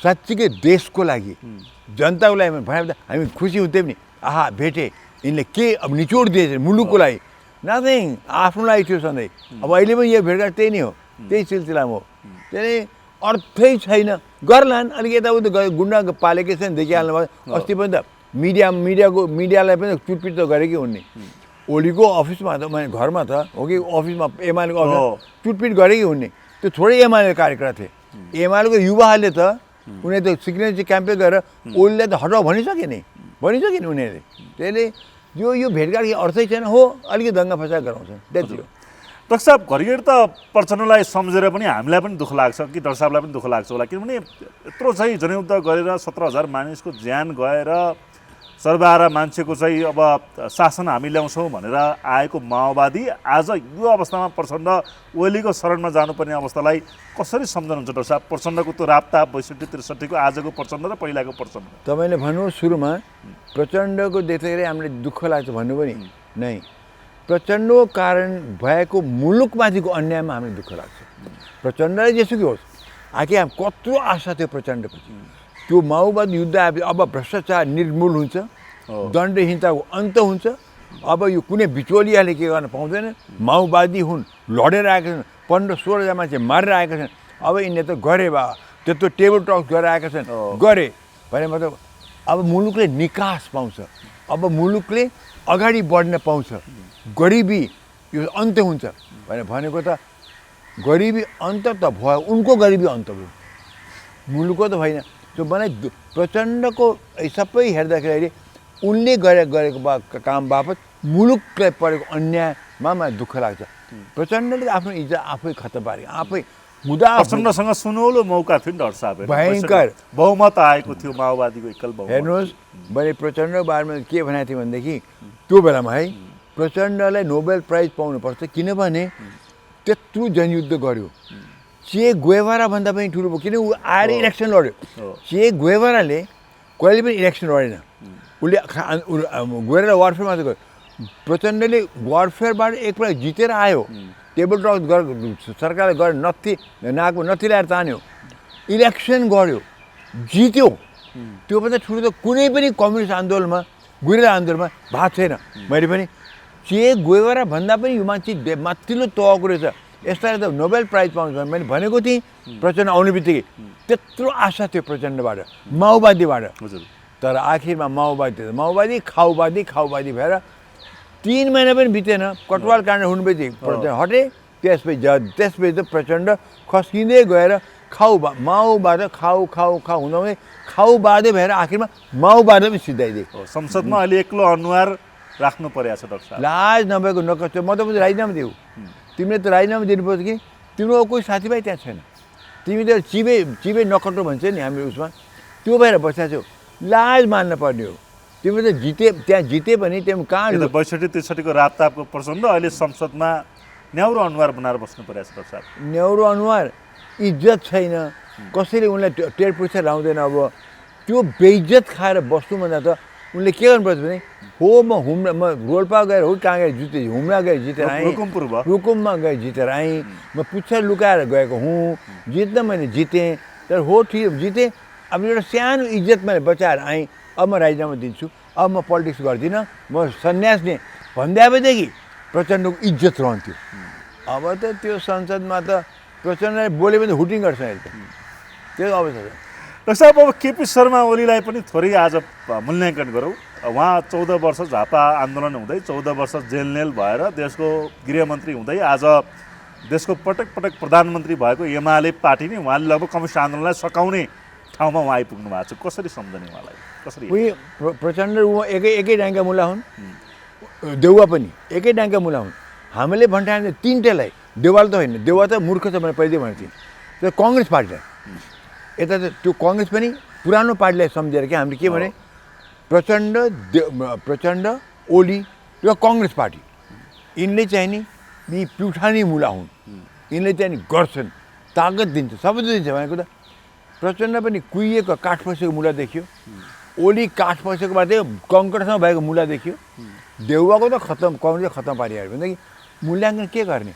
साँच्चीकै देशको लागि जनताको लागि भने हामी खुसी हुन्थ्यौँ नि, आहा भेटे यिनले के अब निचोड दिएछ मुलुकको लागि, नथिङ आफ्नो लागि थियो सधैँ। अब अहिले पनि यो भेटघाट त्यही नै हो, त्यही सिलसिलामा हो। त्यही अर्थै छैन, गर्लान् अलिक यताउता गुन्डा पालेकै छ नि, देखिहाल्नु भयो। अस्ति पनि त मिडियालाई पनि चुटपिट त गरेकै हुन् नि। ओलीको अफिसमा त मैले घरमा त हो कि अफिसमा एमालेको अफिसमा चुटपिट गरेकै हुन् नि। त्यो थोरै एमाले कार्यकर्ता थिए, एमालेको युवाहरूले त उनीहरूले त सिग्नेचर क्याम्पेन गरेर ओलीलाई त हटाउ भनिसके नि उनीहरूले। त्यसले यो भेटघाट अर्थै छैन हो, अलिकति दङ्गा फसाद गराउँछन् त्यति हो। डाक्टर साहब घरिघरि त प्रचण्डलाई सम्झेर पनि हामीलाई पनि दुःख लाग्छ कि डाक्टर साहबलाई पनि दुःख लाग्छ होला, किनभने यत्रो चाहिँ जनयुद्ध गरेर 17,000 मानिसको ज्यान गएर सर्वहारा मान्छेको चाहिँ अब शासन हामी ल्याउँछौँ भनेर आएको माओवादी आज यो अवस्थामा प्रचण्ड ओलीको शरणमा जानुपर्ने अवस्थालाई कसरी सम्झनुहुन्छ डाक्टर साहब? प्रचण्डको त्यो रापताप 62-63 को आजको प्रचण्ड र पहिलाको प्रचण्ड तपाईँले भन्नु सुरुमा प्रचण्डको देख्दाखेरि हामीलाई दुःख लाग्छ भन्नुभयो नि, नै प्रचण्डको कारण भएको मुलुकमाथिको अन्यायमा हामीलाई दुःख लाग्छ। प्रचण्डले जेसुकै होस्, आखिर कत्रो आशा थियो प्रचण्डपछि, त्यो माओवादी युद्ध आएपछि अब भ्रष्टाचार निर्मूल हुन्छ, दण्डहीनताको अन्त हुन्छ, अब यो कुनै बिचौलियाले के गर्न पाउँदैन। माओवादी हुन्, लडेर आएका छन्, 15-16 जना मान्छे मारेर आएका छन्, अब यिनले त गरे बा त्यत्रो टेबल टक गरेर आएका छन्, गरे भने मतलब अब मुलुकले निकास पाउँछ, अब मुलुकले अगाडि बढ्न पाउँछ, गरिबी यो अन्त्य हुन्छ भनेको त गरिबी अन्त त भयो, उनको गरिबी अन्त भयो, मुलुकको त होइन। त्यो मलाई प्रचण्डको सबै हेर्दाखेरि उनले गरेको काम बापत मुलुकलाई परेको अन्यायमा मलाई दुःख लाग्छ। प्रचण्डले आफ्नो इज्जत आफै खतम पारे, आफै मुद्दा प्रचण्डसँग सुनौलो मौका थियो नि डाक्टर साहब, भयङ्कर बहुमत आएको थियो माओवादीको एकल बहुमत। हेर्नुहोस् मैले प्रचण्डको बारेमा के भनेको थिएँ भनेदेखि त्यो बेलामा है प्रचण्डलाई नोबेल प्राइज पाउनुपर्छ, किनभने त्यत्रो जनयुद्ध गर्यो। चे गुएभारा भन्दा पनि ठुलो भयो, किन ऊ आएर इलेक्सन लड्यो। चे गुएभाराले कहिले पनि इलेक्सन लडेन, उसले गएर वारफेयर मात्रै गयो। प्रचण्डले वारफेयरबाट एकपल्ट जितेर आयो, टेबल टक सरकारले गरेर नाकमा नत्थी ल्याएर तान्यो, इलेक्सन गर्यो, जित्यो। त्योभन्दा ठुलो त कुनै पनि कम्युनिस्ट आन्दोलनमा गुरिल्ला आन्दोलनमा भएको छैन। मैले पनि चे गुएभारा भन्दा पनि यो मान्छे माथिल्लो तहको रहेछ, यसलाई त नोबेल प्राइज पाउँछ मैले भनेको थिएँ। प्रचण्ड आउने बित्तिकै त्यत्रो आशा थियो प्रचण्डबाट, माओवादीबाट, तर आखिरमा माओवादी खाउवादी भएर 3 महिना पनि बितेन, कटवाल काण्ड हुनुपर्छ प्रचण्ड हटे। त्यसपछि त प्रचण्ड खस्किँदै गएर माओवाद खाउ हुँदाहुँदै खाउवादै भएर आखिरमा माओवाद पनि सिद्धाइदिए। संसदमा अहिले एक्लो अनुहार राख्नु परेको छ डाक्टर साहब, लाज नभएको नकस्यो। म त राजीनामा दिऊ, तिमीले त राजीनामा दिनुपर्छ कि तिम्रो कोही साथीभाइ त्यहाँ छैन, तिमी त चिबे नकटो भन्छ नि हाम्रो उसमा, त्यो भएर बसेको छौ, लाज मान्न पर्ने हो। तिमी त त्यहाँ जिते पनि तिमी कहाँ 62-63 को रापतापको प्रचण्ड अहिले संसदमा न्याउरो अनुहार बनाएर बस्नु परेको छ डाक्टर साहब। न्याउरो अनुहार, इज्जत छैन, कसैले उनलाई टेर पैसा लाउँदैन। अब त्यो बेइज्जत खाएर बस्नुभन्दा त उनले के गर्नुपर्छ भने हो म रोल्पा गएर हो कहाँ गएर जितेँ, हुम्ला गएर जितेर आएँ, रुकुममा गएर जितेर आएँ, म पुच्छर लुकाएर गएको हुँ, जित्न मैले जितेँ, तर हो ठिक जितेँ। अब एउटा सानो इज्जत मैले बचाएर आएँ, अब म राजीनामा दिन्छु, अब म पोलिटिक्स गर्दिनँ, म सन्यास लिएँ भन्दादेखि प्रचण्डको इज्जत रहन्थ्यो। अब त त्यो संसदमा त प्रचण्डले बोले पनि हुटिङ गर्छ अहिले त, त्यो अवस्था छ। डाक्टर साहब अब केपी शर्मा ओलीलाई पनि थोरै आज मूल्याङ्कन गरौँ। उहाँ 14 वर्ष झापा आन्दोलन हुँदै 14 वर्ष जेलनेल भएर देशको गृहमन्त्री हुँदै आज देशको पटक पटक प्रधानमन्त्री भएको एमाले पार्टी नै उहाँले लगभग कम्युनिस्ट आन्दोलनलाई सकाउने ठाउँमा उहाँ आइपुग्नु भएको छ। कसरी सम्झने उहाँलाई, कसरी? उही प्रचण्ड एकै डाङ्गा मुला हुन्, देउवा पनि एकै डाङ्गा मुला हुन्। हामीले भन्टाने तिनटैलाई, देउवाल त होइन, देउवा त मूर्ख छ मैले पहिल्यै भनेको थिएँ, तर कङ्ग्रेस पार्टीलाई यता त त्यो कङ्ग्रेस पनि पुरानो पार्टीलाई सम्झेर क्या हामीले के भने प्रचण्ड ओली र कङ्ग्रेस पार्टी यिनले चाहिँ नि प्युठानी मुला हुन्, यिनले चाहिँ नि गर्छन्, तागत दिन्छ, सबै दिन्छ भनेको त। प्रचण्ड पनि कुहिएको काठ पसेको मुला देखियो, ओली काठ पसेको बाटै कङ्कटसँग भएको मुला देखियो, देउवाको त खतम, कङ्ग्रेस खतम पारिहाल्यो भनेदेखि मूल्याङ्कन के गर्ने?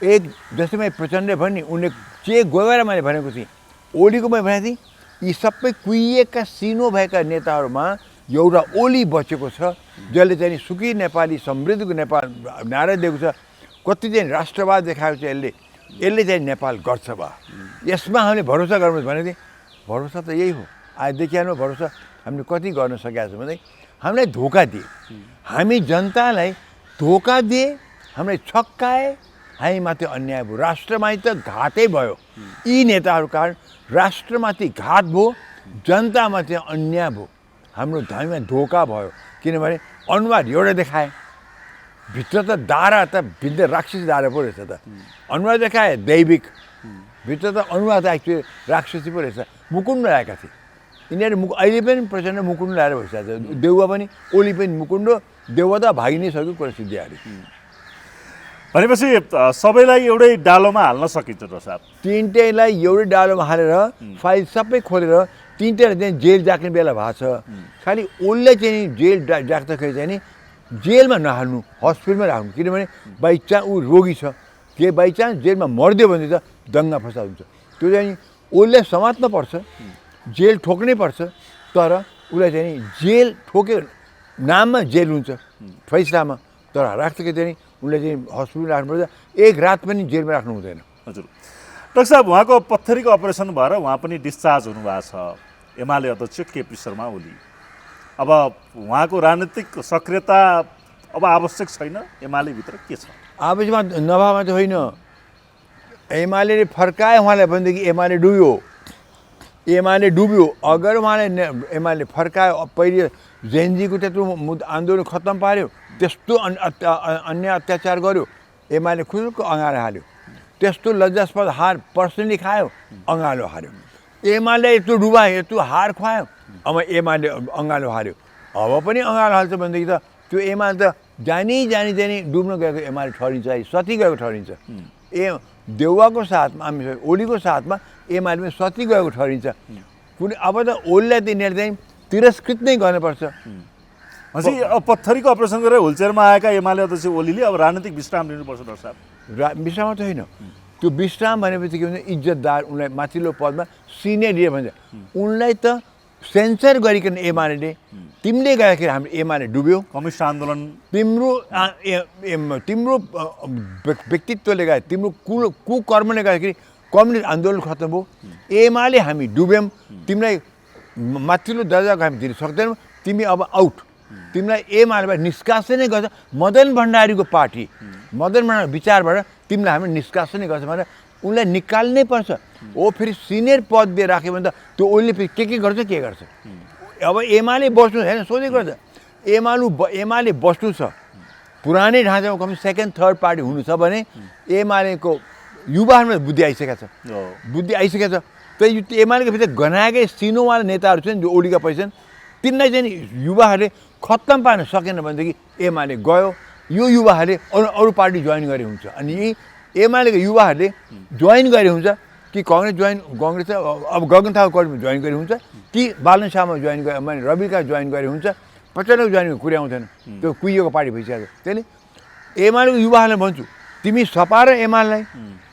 एक जस्तै मैले प्रचण्डले भने उनले के गएर मैले भनेको थिएँ, ओलीको मैले भनेको थिएँ यी सबै कुहिएका सिनो भएका नेताहरूमा एउटा ओली बचेको छ जसले चाहिँ सुखी नेपाली समृद्धको नेपाल नारा दिएको छ, कति चाहिँ राष्ट्रवाद देखाएको छ यसले चाहिँ नेपाल गर्छ बा, यसमा हामीले भरोसा गर्नु भनेको थिएँ। भरोसा त यही हो, आज देखिहाल्नु भरोसा हामीले कति गर्न सकेका छौँ भने हामीलाई धोका दिए, हामी जनतालाई धोका दिए, हामीलाई छक्काए, हामीमाथि अन्याय भयो, राष्ट्रमाथि त घातै भयो। यी नेताहरू कारण राष्ट्रमाथि घात भयो, जनतामाथि अन्याय भयो, हामीमा धोका भयो। किनभने अनुहार एउटा देखाए, भित्र त दारा त भित्र राक्षसी दारा पो रहेछ त। अनुहार देखाए दैविक, भित्र त अनुहार त एक्चुअली राक्षसी पो रहेछ। मुकुण्ड लगाएका थिए यिनीहरू, अहिले पनि प्रचण्ड मुकुण्ड लगाएर बसिरहेको छ, देउवा पनि ओली पनि मुकुण्ड, देउवा त भागि नै सक्यो परिस्थिति आयो। भनेपछि सबैलाई एउटै डालोमा हाल्न सकिन्छ र साहब? तिनटैलाई एउटै डालोमा हालेर फाइल सबै खोलेर तिनटैलाई चाहिँ जेल जाक्ने बेला भएको छ। खालि ओलीलाई चाहिँ जेल जाक्दाखेरि चाहिँ नि जेलमा नहाल्नु, हस्पिटलमा राख्नु, किनभने बाइचान्स ऊ रोगी छ, के बाइचान्स जेलमा मरिदियो भने त दङ्गा फसाद हुन्छ। त्यो चाहिँ ओलीलाई समात्न पर्छ, जेल ठोक्नै पर्छ, तर उसलाई चाहिँ नि जेल ठोक्यो नाममा जेल हुन्छ फैसलामा, तर राख्दाखेरि चाहिँ नि उसलाई चाहिँ हस्पिटल राख्नुपर्छ, एक रात पनि जेलमा राख्नु हुँदैन। हजुर डाक्टर साहब, उहाँको पत्थरीको अपरेसन भएर उहाँ पनि डिस्चार्ज हुनुभएको छ, एमाले अध्यक्ष केपी शर्मा ओली। अब उहाँको राजनीतिक सक्रियता अब आवश्यक छैन एमालेभित्र, के छ? आवश्यकमा नभएमा त होइन, एमाले फर्काए उहाँलाई भनेदेखि एमाले डुब्यो, एमाले डुब्यो। अगर उहाँले एमाले फर्कायो, पहिले जेएनजीको त्यत्रो आन्दोलन खत्तम पार्यो, त्यस्तो अन्य अत्याचार गर्यो, एमाले खुजुक्क अँगालो हाल्यो, त्यस्तो लज्जास्पद हार पर्सनली खायो, अँगालो हार्यो। एमाले यत्रो डुबायो, यत्रो हार खुवायो, अब एमाले अँगालो हार्यो, अब पनि अँगालो हाल्छ भनेदेखि त त्यो एमाले त जानी डुब्न गएको एमाले ठहरिन्छ, सती गएको ठहरिन्छ। देउवाको साथमा ओलीको साथमा एमाले पनि सती गएको ठहरिन्छ। कुनै अब त ओलीलाई त यिनीहरूले चाहिँ तिरस्कृत नै गर्नुपर्छ। हजुर, अब पत्थरीको अपरेसन गरेर होलचेयरमा आएका एमाले अध्यक्ष ओलीले अब राजनीतिक विश्राम लिनुपर्छ डाक्टर साहब? विश्राम त होइन, त्यो विश्राम भनेपछि के भन्छ, इज्जतदार, उनलाई माथिल्लो पदमा सिनियर लिडर भन्छ, उनलाई त सेन्सर गरिकन एमाले तिमीले गर्दाखेरि हाम्रो एमाले डुब्यो, कम्युनिस्ट आन्दोलन तिम्रो व्यक्तित्वले गर्दा, तिम्रो कुकर्मले गर्दाखेरि कम्युनिस्ट आन्दोलन खत्तम भयो, एमाले हामी डुब्यौँ, तिमीलाई माथिल्लो दर्जाको हामी दिन सक्दैनौँ, तिमी अब आउट, तिमीलाई एमालेबाट निष्कासनै गर्छ। मदन भण्डारीको पार्टी, मदन भण्डारी विचारबाट तिमीलाई हामी निष्कासनै गर्छ भनेर उनलाई निकाल्नै पर्छ। ओ फेरि सिनियर पद दिएर राख्यो भने त त्यो ओलीले फेरि के गर्छ, के गर्छ? अब एमाले बस्नु होइन, सोधेको छ एमाले बस्नु छ, पुरानै ढाँचामा कम सेकेन्ड थर्ड पार्टी हुनु छ भने एमालेको युवाहरूमा बुद्धि आइसकेको छ, तर यो एमालेको भित्र गनाएकै सिनोवाला नेताहरू छन् जो ओलीका पैसा, तिनलाई चाहिँ युवाहरूले खत्तम पार्न सकेन भनेदेखि एमाले गयो, यो युवाहरूले अरू पार्टी जोइन गरे हुन्छ। अनि यी एमालेको युवाहरूले जोइन गरे हुन्छ कि कङ्ग्रेस अब गगन थापा जोइन गरे हुन्छ कि बालन शाहमा जोइन गरे, माने रविका जोइन गरे हुन्छ, प्रचण्डको जोइन कुरै आउँदैन, त्यो कुहिएको पार्टी भइसक्यो। त्यसले एमालेको युवाहरूलाई भन्छु, तिमी सपाएर एमालेलाई,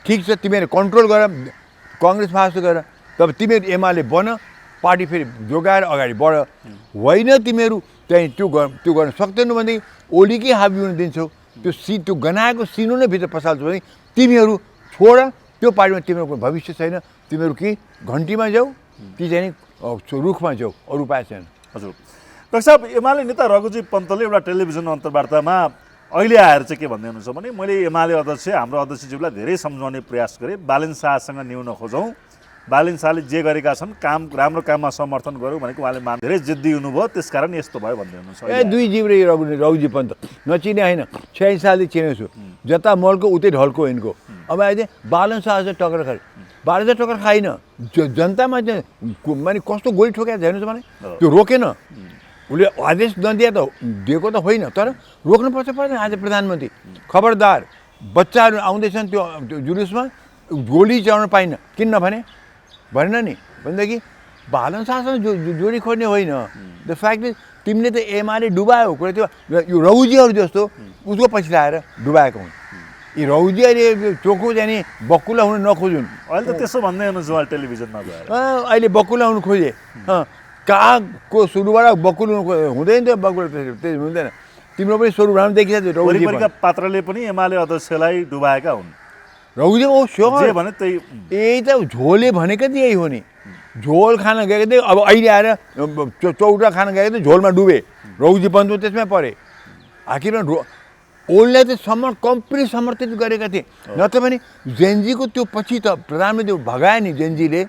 ठिक छ तिमीहरू कन्ट्रोल गर, कङ्ग्रेस फास्ट गर, तब तिमीहरू एमाले बन, पार्टी फेरि जोगाएर अगाडि बढ। होइन तिमीहरू चाहिँ त्यो गर्न सक्दैनौ भनेदेखि ओलीकै हाबी हुन दिन्छौ, त्यो गनाएको सिनो नै भित्र पसाल्छौ भने तिमीहरू छोड, त्यो पार्टीमा तिमीहरूको भविष्य छैन, तिमीहरू कि घन्टीमा जाऊ कि चाहिँ रुखमा जाऊ, अरू उपाय छैन। हजुर, डाक्टर साहब एमाले नेता रघुजी पन्तले एउटा टेलिभिजन अन्तर्वार्तामा अहिले आएर चाहिँ के भन्दै हुनुहुन्छ भने मैले एमाले अध्यक्ष हाम्रो अध्यक्षज्यूलाई धेरै सम्झाउने प्रयास गरेँ, बालेन शाहसँग न्यून खोजौँ, बालेन शाहले जे गरेका छन् काम राम्रो काममा समर्थन गरौँ भनेको उहाँले धेरै जिद्दी हुनुभयो, त्यसकारण यस्तो भयो भन्दै हुनुहुन्छ। दुई जिब्रे रघुजी पन्त नचिने होइन, 86 सालदेखि चिनेको छु, जता मलको उतै ढल्को यिनको। अब अहिले बालन शाह चाहिँ टक्कर खाए, बालन शाह टक्कर खाइन, जनतामा चाहिँ माने कस्तो गोली ठोकेको छ हेर्नुहोस् भने, त्यो रोकेन, उसले आदेश नदिए त दिएको त होइन, तर रोक्नुपर्छ पर्दैन। आज प्रधानमन्त्री खबरदार बच्चाहरू आउँदैछन् त्यो जुलुसमा गोली चलाउन पाइन, किन नभने भनेन नि, भनेदेखि बालन शाहसँग जोडी खोज्ने होइन। द फ्याक्ट इज तिमीले त एमाले डुबायो कुरा, त्यो यो रौजीहरू जस्तो उसको पछि लगाएर डुबाएको हुन्। यी रौजी अहिले चोखो जाने बकुला हुन नखोजुन्। अहिले त त्यसो भन्दै हुनुहुन्छ उहाँ टेलिभिजनमा गएर। अहिले बकुला हुनु खोजे, कागको सुरुबाट बकुल हुँदैन, त्यो बकुल त्यही हुँदैन। तिम्रो पनि स्वरूप राम्रो देखिन्छ त्यो रौजी पात्रले पनि एमाले अध्यक्षलाई डुबाएका हुन्। रौजी ओ जे भने त्यही यही त झोले भनेको त यही हो नि, झोल खान गएको थिएँ, अब अहिले आएर चौटा खान गएको थिएँ, झोलमा डुबे, रौजी पन्त त्यसमै परे। आखिरमा ओल्डलाई त कम्प्लिट समर्थित गरेका थिए, नत्र भने जेनजीको त्यो पछि त प्रधानमन्त्री भगायो नि जेनजीले,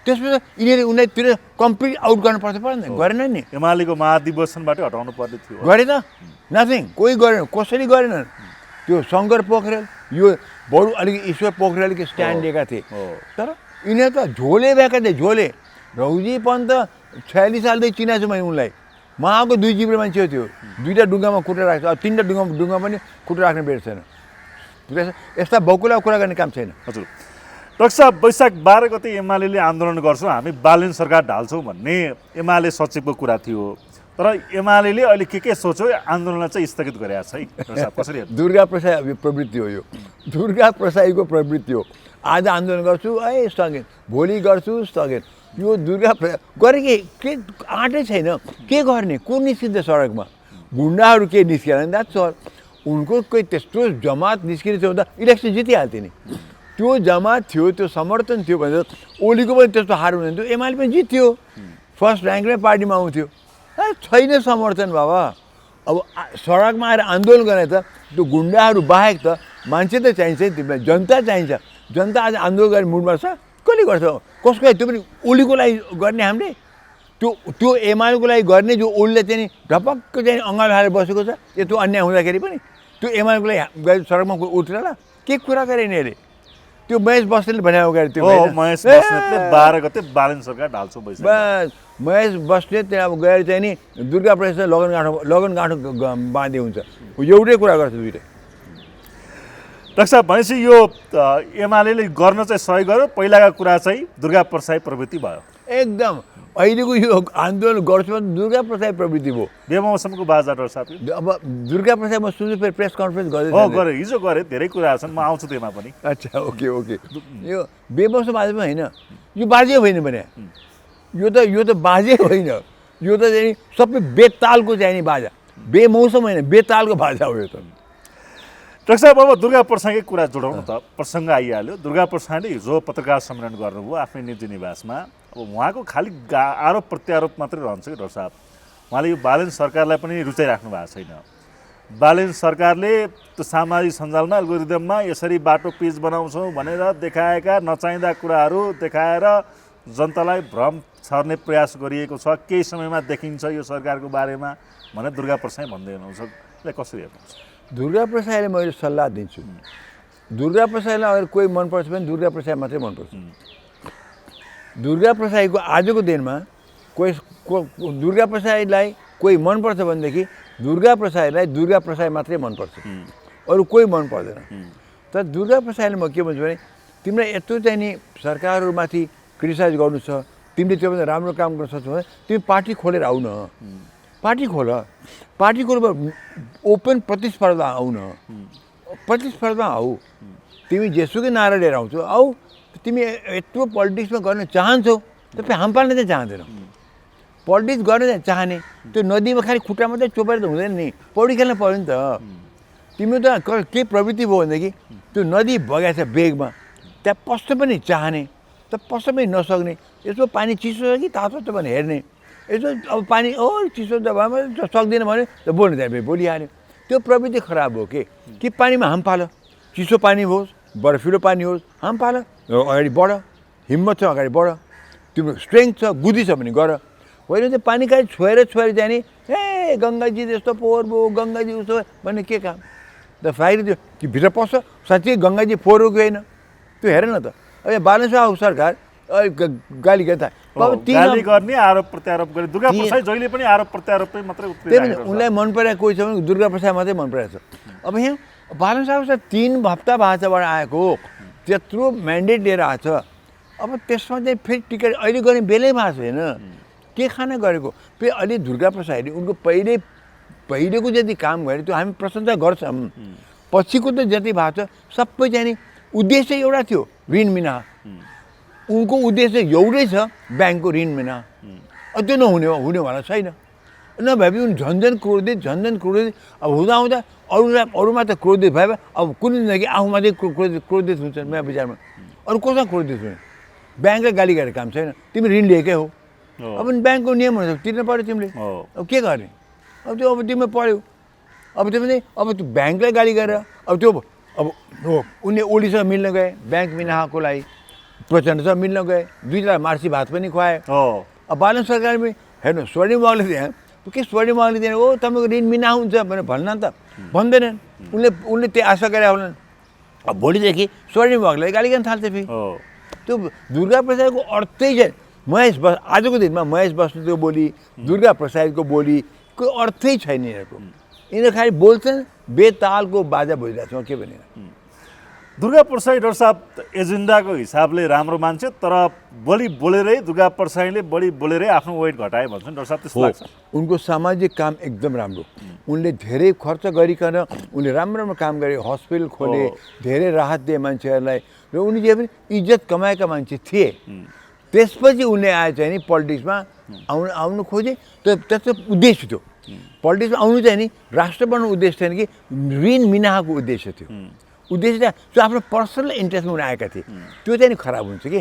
त्यसपछि यिनीहरूले उनीहरूतिर कम्प्लिट आउट गर्नुपर्छ पर्दैन, गरेन नि। एमालेको महाधिवेशनबाट हटाउनु पर्ने थियो, गरे त नथिङ, कोही गरेन, कसरी गरेनन्। त्यो शङ्कर पोखरेल यो बरु अलिकति ईश्वर पोखरेलको स्ट्यान्ड लिएका थिए, तर यिनीहरू त झोले भएका थिए, झोले। रौजी पन्त 46 सालदेखि चिनाएको छु मैले उनलाई, उहाँको 2 जिब्रे मान्छे थियो, 2टा डुङ्गामा खुट्टा राख्छ, अब 3टा डुङ्गा पनि खुट्टा राख्ने बेर छैन। यस्ता बकुला कुरा गर्ने काम छैन। हजुर डाक्टर साहब, वैशाख 12 गते एमाले आन्दोलन गर्छौँ, हामी बालेन सरकार ढाल्छौँ भन्ने एमाले सचिवको कुरा थियो, तर एमाले अहिले के सोच्यो, आन्दोलनलाई चाहिँ स्थगित गरेको छ है डाक्टर साहब, कसरी? दुर्गा प्रसाद प्रवृत्ति हो यो, दुर्गा प्रसादीको प्रवृत्ति हो। आज आन्दोलन गर्छु स्थगित, भोलि गर्छु स्थगित, यो दुर्गा गरे के आँटै छैन, के गर्ने, को निस्किन्छ सडकमा, गुन्डाहरू के निस्किएन, द्याट्स अल। उनको कोही त्यस्तो जमात निस्किने थियो भने त इलेक्सन जितिहाल्थ्यो नि। त्यो जमात थियो, त्यो समर्थन थियो भने ओलीको पनि त्यस्तो हार हुँदैन थियो, एमाले पनि जित्थ्यो, फर्स्ट ऱ्याङ्कमै पार्टीमा आउँथ्यो। छैन समर्थन बाबा। अब सडकमा आएर आन्दोलन गर्ने त त्यो गुन्डाहरू बाहेक त मान्छे त चाहिन्छ, जनता चाहिन्छ। जनता आज आन्दोलन गर्ने मुडमा छ, कसले गर्छ, कसको लागि? त्यो पनि ओलीको लागि गर्ने हामीले, त्यो एमालेको लागि गर्ने, जो ओलीले चाहिँ ढपक्क चाहिँ अँगालो हालेर बसेको छ, यत्रो अन्याय हुँदाखेरि पनि त्यो एमालेको लागि सडकमा उठ्छ ल, के कुरा गरे यिनीहरूले? त्यो महेश बस्नेतले भनेको गरे, त्यो महेश बस्नेतले 12 गते बालेन सरकार ढाल्छौँ बस महेश बस्नेत त्यहाँ अब गएर चाहिँ नि दुर्गा प्रसाद लगन गाँठो बाँधे हुन्छ, एउटै कुरा गर्छ दुइटै। डाक्टर साहब, भनेपछि यो एमाले गर्न चाहिँ सहयोग गर्यो, पहिलाका कुरा चाहिँ दुर्गा प्रसाद प्रवृत्ति भयो एकदम। अहिलेको यो आन्दोलन गर्छु भने दुर्गा प्रसाद प्रवृत्ति भयो, बेमौसमको बाजा डाक्टर साहब। अब दुर्गा प्रसाद म सुन्छु फेरि प्रेस कन्फरेन्स गर्दै गरेँ, हिजो गरेँ, धेरै कुराहरू छन्, म आउँछु त्यसमा पनि। अच्छा ओके, यो बेमौसम बाजा पनि होइन, यो बाजे होइन भने, यो त बाजे होइन, यो त चाहिँ सबै बेतालको चाहिँ नि बाजा, बेमौसम होइन, बेतालको बाजा हो यो त। डाक्टर साहब, अब दुर्गा प्रसादकै कुरा जोडाउनु त, प्रसङ्ग आइहाल्यो। दुर्गा प्रसादले हिजो पत्रकार सम्मेलन गर्नुभयो आफ्नै निजी निवासमा। अब उहाँको खालि आरोप प्रत्यारोप मात्रै रहन्छ कि डाक्टर साहब, उहाँले यो बालेन सरकारलाई पनि रुचाइराख्नु भएको छैन। बालेन सरकारले त्यो सामाजिक सञ्जालमा एल्गोरिदममा यसरी बाटो पिच बनाउँछौँ भनेर देखाएका नचाहिँदा कुराहरू देखाएर जनतालाई भ्रम छर्ने प्रयास गरिएको छ, केही समयमा देखिन्छ यो सरकारको बारेमा भनेर दुर्गा प्रसाद भन्दै हुनुहुन्छ, यसलाई कसरी हेर्नुहुन्छ? दुर्गा प्रसादले मैले सल्लाह दिन्छु, दुर्गा प्रसादलाई अगर कोही मनपर्छ भने दुर्गा प्रसाद मात्रै मनपर्छ। दुर्गा प्रसादको आजको दिनमा कोही दुर्गा प्रसादलाई कोही मनपर्छ भनेदेखि दुर्गा प्रसादलाई दुर्गा प्रसाद मात्रै मनपर्छ, अरू कोही मन पर्दैन। तर दुर्गा प्रसादले म के भन्छु भने, तिमीलाई यत्रो चाहिँ नि सरकारहरूमाथि क्रिटिसाइज गर्नु छ, तिमीले त्योभन्दा राम्रो काम गर्न सक्छौ भने तिमी पार्टी खोलेर आऊ न, पार्टी खोल, पार्टी खोलेर ओपन प्रतिस्पर्धा आऊ न, प्रतिस्पर्धा आऊ। तिमी जेसुकै नारा लिएर आउँछौ आऊ, तिमी यत्रो पोलिटिक्समा गर्न चाहन्छौ, तपाईँ हाम पाल्न चाहिँ चाहँदैनौ, पोलिटिक्स गर्न चाहिँ चाहने, त्यो नदीमा खालि खुट्टा मात्रै चोपेर त हुँदैन नि, पौडी खेल्न पऱ्यो नि त। तिमी त के प्रवृत्ति भयो भनेदेखि त्यो नदी बगेको छ बेगमा, त्यहाँ पस्न पनि चाहने, त पस्न पनि नसक्ने, यसो पानी चिसो छ कि तातो छ भने हेर्ने, यसो अब पानी चिसो त भयो सक्दैन भने त बोल्नु त बोलिहाल्यो। त्यो प्रवृत्ति खराब हो कि पानीमा हाम फाल, चिसो पानी होस् बर्फिलो पानी होस् हाम फाल, अगाडि बढ, हिम्मत छ अगाडि बढ, तिम्रो स्ट्रेङ्थ छ बुद्धि छ भने गर। होइन त्यो पानी खालि छोएर जाने ए गङ्गाजी जस्तो पोहोर भयो गङ्गाजी उस्तो भन्ने के काम त फाइल त्यो भित्र पस्छ साँच्चै गङ्गाजी फोहोर हो कि होइन त्यो हेर न त। अब बालनशाह सरकार गाली गर्दा गाली गर्ने आरोप प्रत्यारोप गर्ने दुर्गा प्रसाद जहिले पनि आरोप प्रत्यारोपमै मात्रै त्यही उनलाई मन परेको कोही छ भने दुर्गा प्रसाद मात्रै मन परेको छ। अब यहाँ बालनशाह सरकार 3 हप्ता भाषाबाट आएको हो, त्यत्रो म्यान्डेट लिएर आएको छ। अब त्यसमा चाहिँ फेरि टिकट अहिले गर्ने बेलै भएको छैन, के खाना गरेको फेरि अहिले दुर्गा प्रसादले उनको पहिलेको जति काम गरे त्यो हामी प्रशंसा गर्छौँ। पछिको त जति भएको छ सबै चाहिँ नि उद्देश्य एउटा थियो ऋण मिना, उनको उद्देश्य एउटै छ ब्याङ्कको ऋण मिना, त्यो हुनेवाला छैन। नभए पनि झन्झन क्रोधित अब हुँदा अरूमा त क्रोधित भए अब कुनै दिन कि आफूमा चाहिँ क्रोधित हुन्छ मेरो विचारमा। अरू कसमा क्रोधित हुने, ब्याङ्कलाई गाली गरेर काम छैन, तिमी ऋण लिएकै हो, अब ब्याङ्कको नियम हुन्छ तिर्नु पऱ्यो तिमीले, अब के गर्ने, अब त्यो अब तिमीले पढ्यो अब त्यो पनि अब त्यो ब्याङ्कलाई गाली गरेर अब त्यो अब उनले ओलीसँग मिल्न गए ब्याङ्क मिनाहाको लागि, प्रचण्डसँग मिल्न गए, दुईजना मार्सी भात पनि खुवाए। अब बालन सरकार पनि हेर्नु स्वर्णिम वागले त्यहाँ के स्वर्णिम वागले दिने ओ तपाईँको ऋण मिना हुन्छ भनेर भन्न त भन्दैनन्, उनले त्यो आशा गरे होलान्। अब भोलिदेखि स्वर्णिम वागलाई गाली गर्न थाल्छ फेरि। त्यो दुर्गा प्रसादको अर्थै चाहिँ आजको दिनमा महेश बस्नेतको बोली दुर्गा प्रसादको बोलीको अर्थै छैन यिनीहरूको। यिनीहरू खालि बोल्छन् बेतालको बाजा बजिरहेको छ के भने। दुर्गा प्रसाद डाक्टर साहब एजेन्डाको हिसाबले राम्रो मान्छे तर बढी बोलेरै दुर्गा प्रसादले बढी बोलेरै आफ्नो वेट घटाए भन्छन् डाक्टर साहब, त्यस्तो लाग्छ? उनको सामाजिक काम एकदम राम्रो, उनले धेरै खर्च गरिकन उनले राम्रो काम गरे, हस्पिटल खोले, धेरै राहत दिए मान्छेहरूलाई र उनी जे पनि इज्जत कमाएका मान्छे थिए। त्यसपछि उनले आए चाहिँ नि पोलिटिक्समा आउनु खोजे, त्यसको उद्देश्य थियो पोलिटिक्समा आउनु चाहिँ नि राष्ट्र बनाउनु उद्देश्य थिएन कि ऋण मिनाहाको उद्देश्य थियो। उद्देश्य चाहिँ त्यो आफ्नो पर्सनल इन्ट्रेस्टमा उनी आएका थिए, त्यो चाहिँ नि खराब हुन्छ कि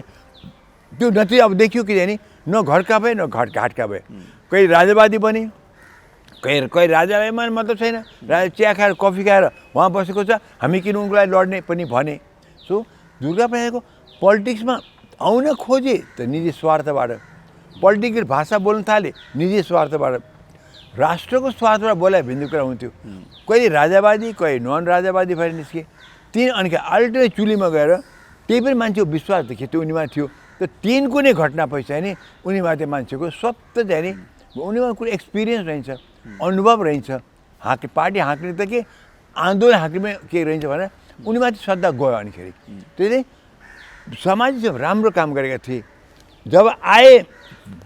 त्यो नतिजा अब देखियो कि चाहिँ नि न घरका भए न घाटका भए, कोही राजावादी बने, कोही राजालाई मतलब छैन, राजा चिया खाएर कफी खाएर उहाँ बसेको छ, हामी किन उनको लागि लड्ने पनि भने। सो दुर्गा प्रसादको पोलिटिक्समा आउन खोजे त निजी स्वार्थबाट, पोलिटिकल भाषा बोल्न थाले निजी स्वार्थबाट, राष्ट्रको स्वार्थबाट बोलाए भिन्न कुरा हुन्थ्यो। कहिले राजावादी कोही नन राजावादी भएर निस्के अनि अल्टिमेट चुलीमा गएर त्यही पनि मान्छेको विश्वास देखियो त्यो उनीमा थियो। त्यो तिनको नै घटना पछि चाहिँ नि उनीमाथि मान्छेको सत्य चाहिँ नि उनीमा कुनै एक्सपिरियन्स रहन्छ, अनुभव रहन्छ, पार्टी हाँक्ने त के आन्दोलन हाँक्नेमै के रहन्छ भने उनीमाथि श्रद्धा गयो। अनिखेरि त्यो चाहिँ समाजले चाहिँ राम्रो काम गरेका थिए। जब आए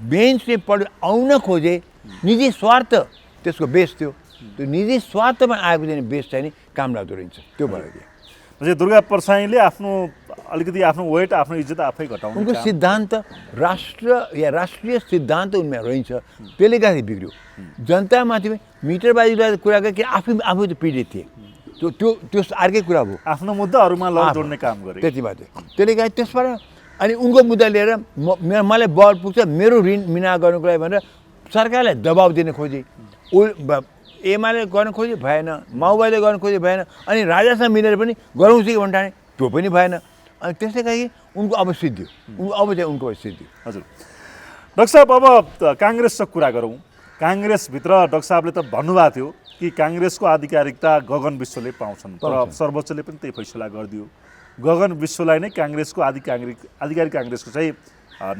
मेन स्ट्रिम पढ्यो आउन खोजे निजी स्वार्थ त्यसको बेस थियो, त्यो निजी स्वार्थमा आएको चाहिँ बेस चाहिँ नि काम लाग्दो रहन्छ। त्यो भएर दुर्गा प्रसाईले आफ्नो अलिकति आफ्नो वेट आफ्नो इज्जत आफै घटाउनु उनको सिद्धान्त राष्ट्रिय सिद्धान्त उनमा रहन्छ, त्यसले गर्दा बिग्रियो। जनतामाथि मिटरबाजी कुरा गरे कि आफै त पीडित थिए, त्यो अर्कै कुरा हो। आफ्नो मुद्दा अरूमा लड जोड्ने काम गरे त्यति मात्रै। त्यसले गर्दा त्यसबाट अनि उनको मुद्दा लिएर मलाई बल पुग्छ मेरो ऋण मिना गर्नुको लागि भनेर सरकारलाई दबाब दिन खोजे, एमाले गर्न खोजे भएन, माओवादीले गर्न खोजे भएन, अनि राजासँग मिलेर पनि गराउँछ कि भन्ने त्यो पनि भएन। अनि त्यसले गर्दा उनको अब सिद्धियो, अब चाहिँ उनको सिद्धियो। हजुर डाक्टर साहब, अब काङ्ग्रेसको कुरा गरौँ। काङ्ग्रेसभित्र डाक्टर साहबले त भन्नुभएको थियो कि काङ्ग्रेसको आधिकारिकता गगन विश्वले पाउँछन्, तर सर्वोच्चले पनि त्यही फैसला गरिदियो। गगन विश्वलाई नै काङ्ग्रेसको आधिकारिक काङ्ग्रेसको चाहिँ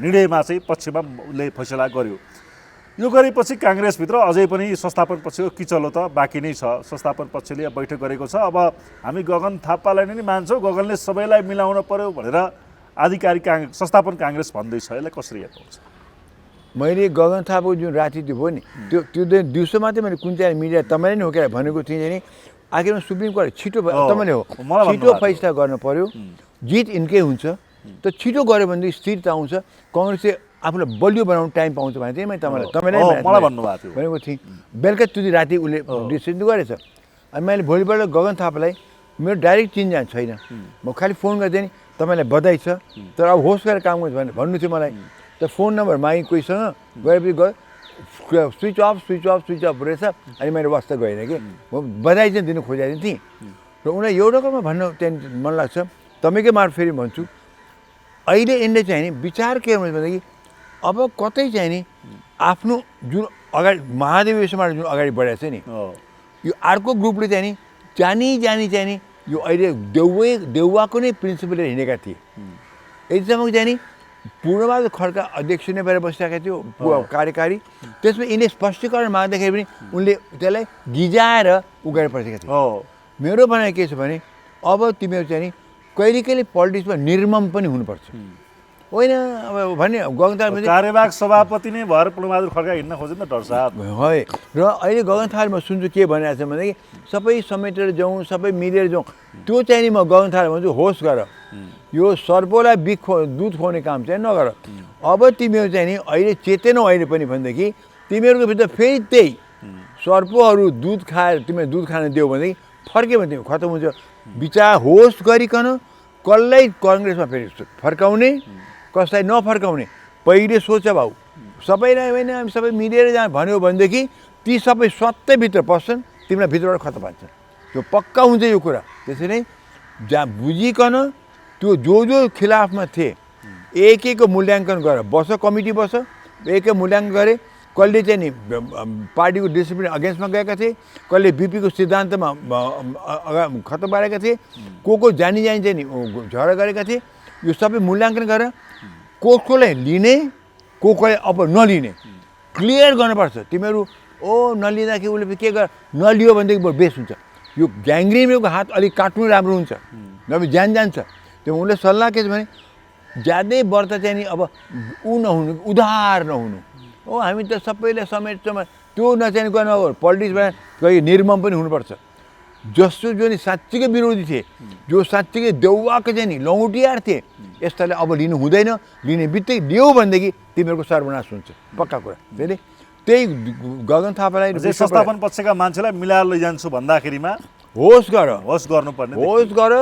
निर्णयमा चाहिँ पक्षमा उसले फैसला गर्यो। यो गरेपछि काङ्ग्रेसभित्र अझै पनि संस्थापन पक्षको किचलो त बाँकी नै छ। संस्थापन पक्षले बैठक गरेको छ, अब हामी गगन थापालाई नै मान्छौँ, गगनले सबैलाई मिलाउन पर्यो भनेर आधिकारिक संस्थापन काङ्ग्रेस भन्दैछ। यसलाई कसरी हेर्नुहुन्छ? मैले गगन थापाको जुन राजनीति भयो नि त्यो दिउँसो मात्रै मैले कुन चाहिँ मिडिया तपाईँले नै हो क्या भनेको थिएँ नि, आखिरमा सुप्रिम कोर्ट छिटो तपाईँले हो छिटो फैसला गर्नु पर्यो, जित इन्कै हुन्छ, त छिटो गऱ्यो भनेदेखि स्थिरता आउँछ, काङ्ग्रेसले आफूलाई बलियो बनाउनु टाइम पाउँछ भने चाहिँ तपाईँलाई भनेको थिएँ। बेलुका त्यो राति उसले डिसिसन गरेछ। अनि मैले भोलिपल्ट गगन थापालाई मेरो डाइरेक्ट चिनजान छैन, म खालि फोन गर्दै नि तपाईँलाई बधाई छ, तर अब होस् गरेर काम गर्छु भनेर भन्नु थियो मलाई। त फोन नम्बर मागेँ कोहीसँग गएपछि गयो, स्विच अफ रहेछ अनि मैले वास्ता गएन कि म बधाई चाहिँ दिनु खोजेको थिएँ र उनीलाई एउटा कुरामा भन्न त्यहाँदेखि मन लाग्छ तपाईँकै मार्फत फेरि भन्छु अहिले यिनले चाहिँ नि विचार के गर्नु भनेदेखि अब कतै चाहिँ नि आफ्नो जुन अगाडि महादेव विश्वबाट जुन अगाडि बढेको छ नि यो अर्को ग्रुपले चाहिँ नि जानी चाहिँ नि यो अहिले देउवाको नै प्रिन्सिपल लिएर हिँडेका थिए यतिसम्म चाहिँ नि पूर्णबहादुर खड्का अध्यक्ष नै भएर बसिरहेका थियो कार्यकारी त्यसमा यिनले स्पष्टीकरण माग्दाखेरि पनि उनले त्यसलाई गिजाएर उगाएर परेका थिए मेरो भनाइ के छ भने अब तिमीहरू चाहिँ नि कहिले पोलिटिक्समा निर्मम पनि हुनुपर्छ होइन अब भन्ने गगन थापा कार्यवाहक सभापति नै भएर पूर्णबहादुर खड्का हिँड्न खोज्यो नि त डर साहब है र अहिले गगन थापा म सुन्छु के भनिरहेको छ भनेदेखि सबै समेटेर जाउँ सबै मिलेर जाउँ त्यो चाहिँ नि म गगन थापा भन्छु होस् गर यो सर्पोलाई दुध खुवाउने काम चाहिँ नगर अब तिमीहरू चाहिँ नि अहिले चेतेनौ अहिले पनि भनेदेखि तिमीहरूको भित्र फेरि त्यही सर्पोहरू दुध खाएर तिमीहरू दुध खान देऊ भनेदेखि फर्क्यो भने तिमी खतम हुन्छ विचार होस् गरिकन कसलाई कङ्ग्रेसमा फेरि फर्काउने कसलाई नफर्काउने पहिले सोच भाउ सबैलाई होइन हामी सबै मिलेर जाँ भन्यो भनेदेखि ती सबै सत्तैभित्र पस्छन् तिमीलाई भित्रबाट खतम पान्छ त्यो पक्का हुन्छ यो कुरा त्यसरी नै जहाँ बुझिकन त्यो जो खिलाफमा थिए एकको मूल्याङ्कन गर बस कमिटी बस एकै मूल्याङ्कन गरे कसले चाहिँ नि पार्टीको डिसिप्लिन अगेन्स्टमा गएका थिए कसले बिपीको सिद्धान्तमा खतम पारेका थिए को जानी चाहिँ नि झगडा गरेका थिए यो सबै मूल्याङ्कन गरेर कसलाई लिने कसलाई अब नलिने क्लियर गर्नुपर्छ तिमीहरू नलिँदाखेरि उसले के गर नलियो भनेदेखि बरु बेस हुन्छ यो ग्याङ्ग्रिनको हात अलिक काट्नु राम्रो हुन्छ नभए ज्यान जान्छ त्यो उनले सल्लाह के छ भने ज्यादै व्रत चाहिँ नि अब नहुनु उधार नहुनु हामी त सबैलाई समेट्छौँ त्यो नचाहिने कुरा नगर पोलिटिक्समा कहिले निर्मम पनि हुनुपर्छ जसो जो नि साँच्चीकै विरोधी थिए जो साँच्चीकै देउवाको चाहिँ नि लौटियार थिए यस्ताले अब लिनु हुँदैन लिने बित्तिकै लियो भनेदेखि तिमीहरूको सर्वनाश हुन्छ पक्का कुरा त्यसले त्यही गगन थापालाई संस्थापन पक्षका मान्छेलाई मिलाएर लैजान्छु भन्दाखेरिमा होस् गर्नुपर्ने होस् गर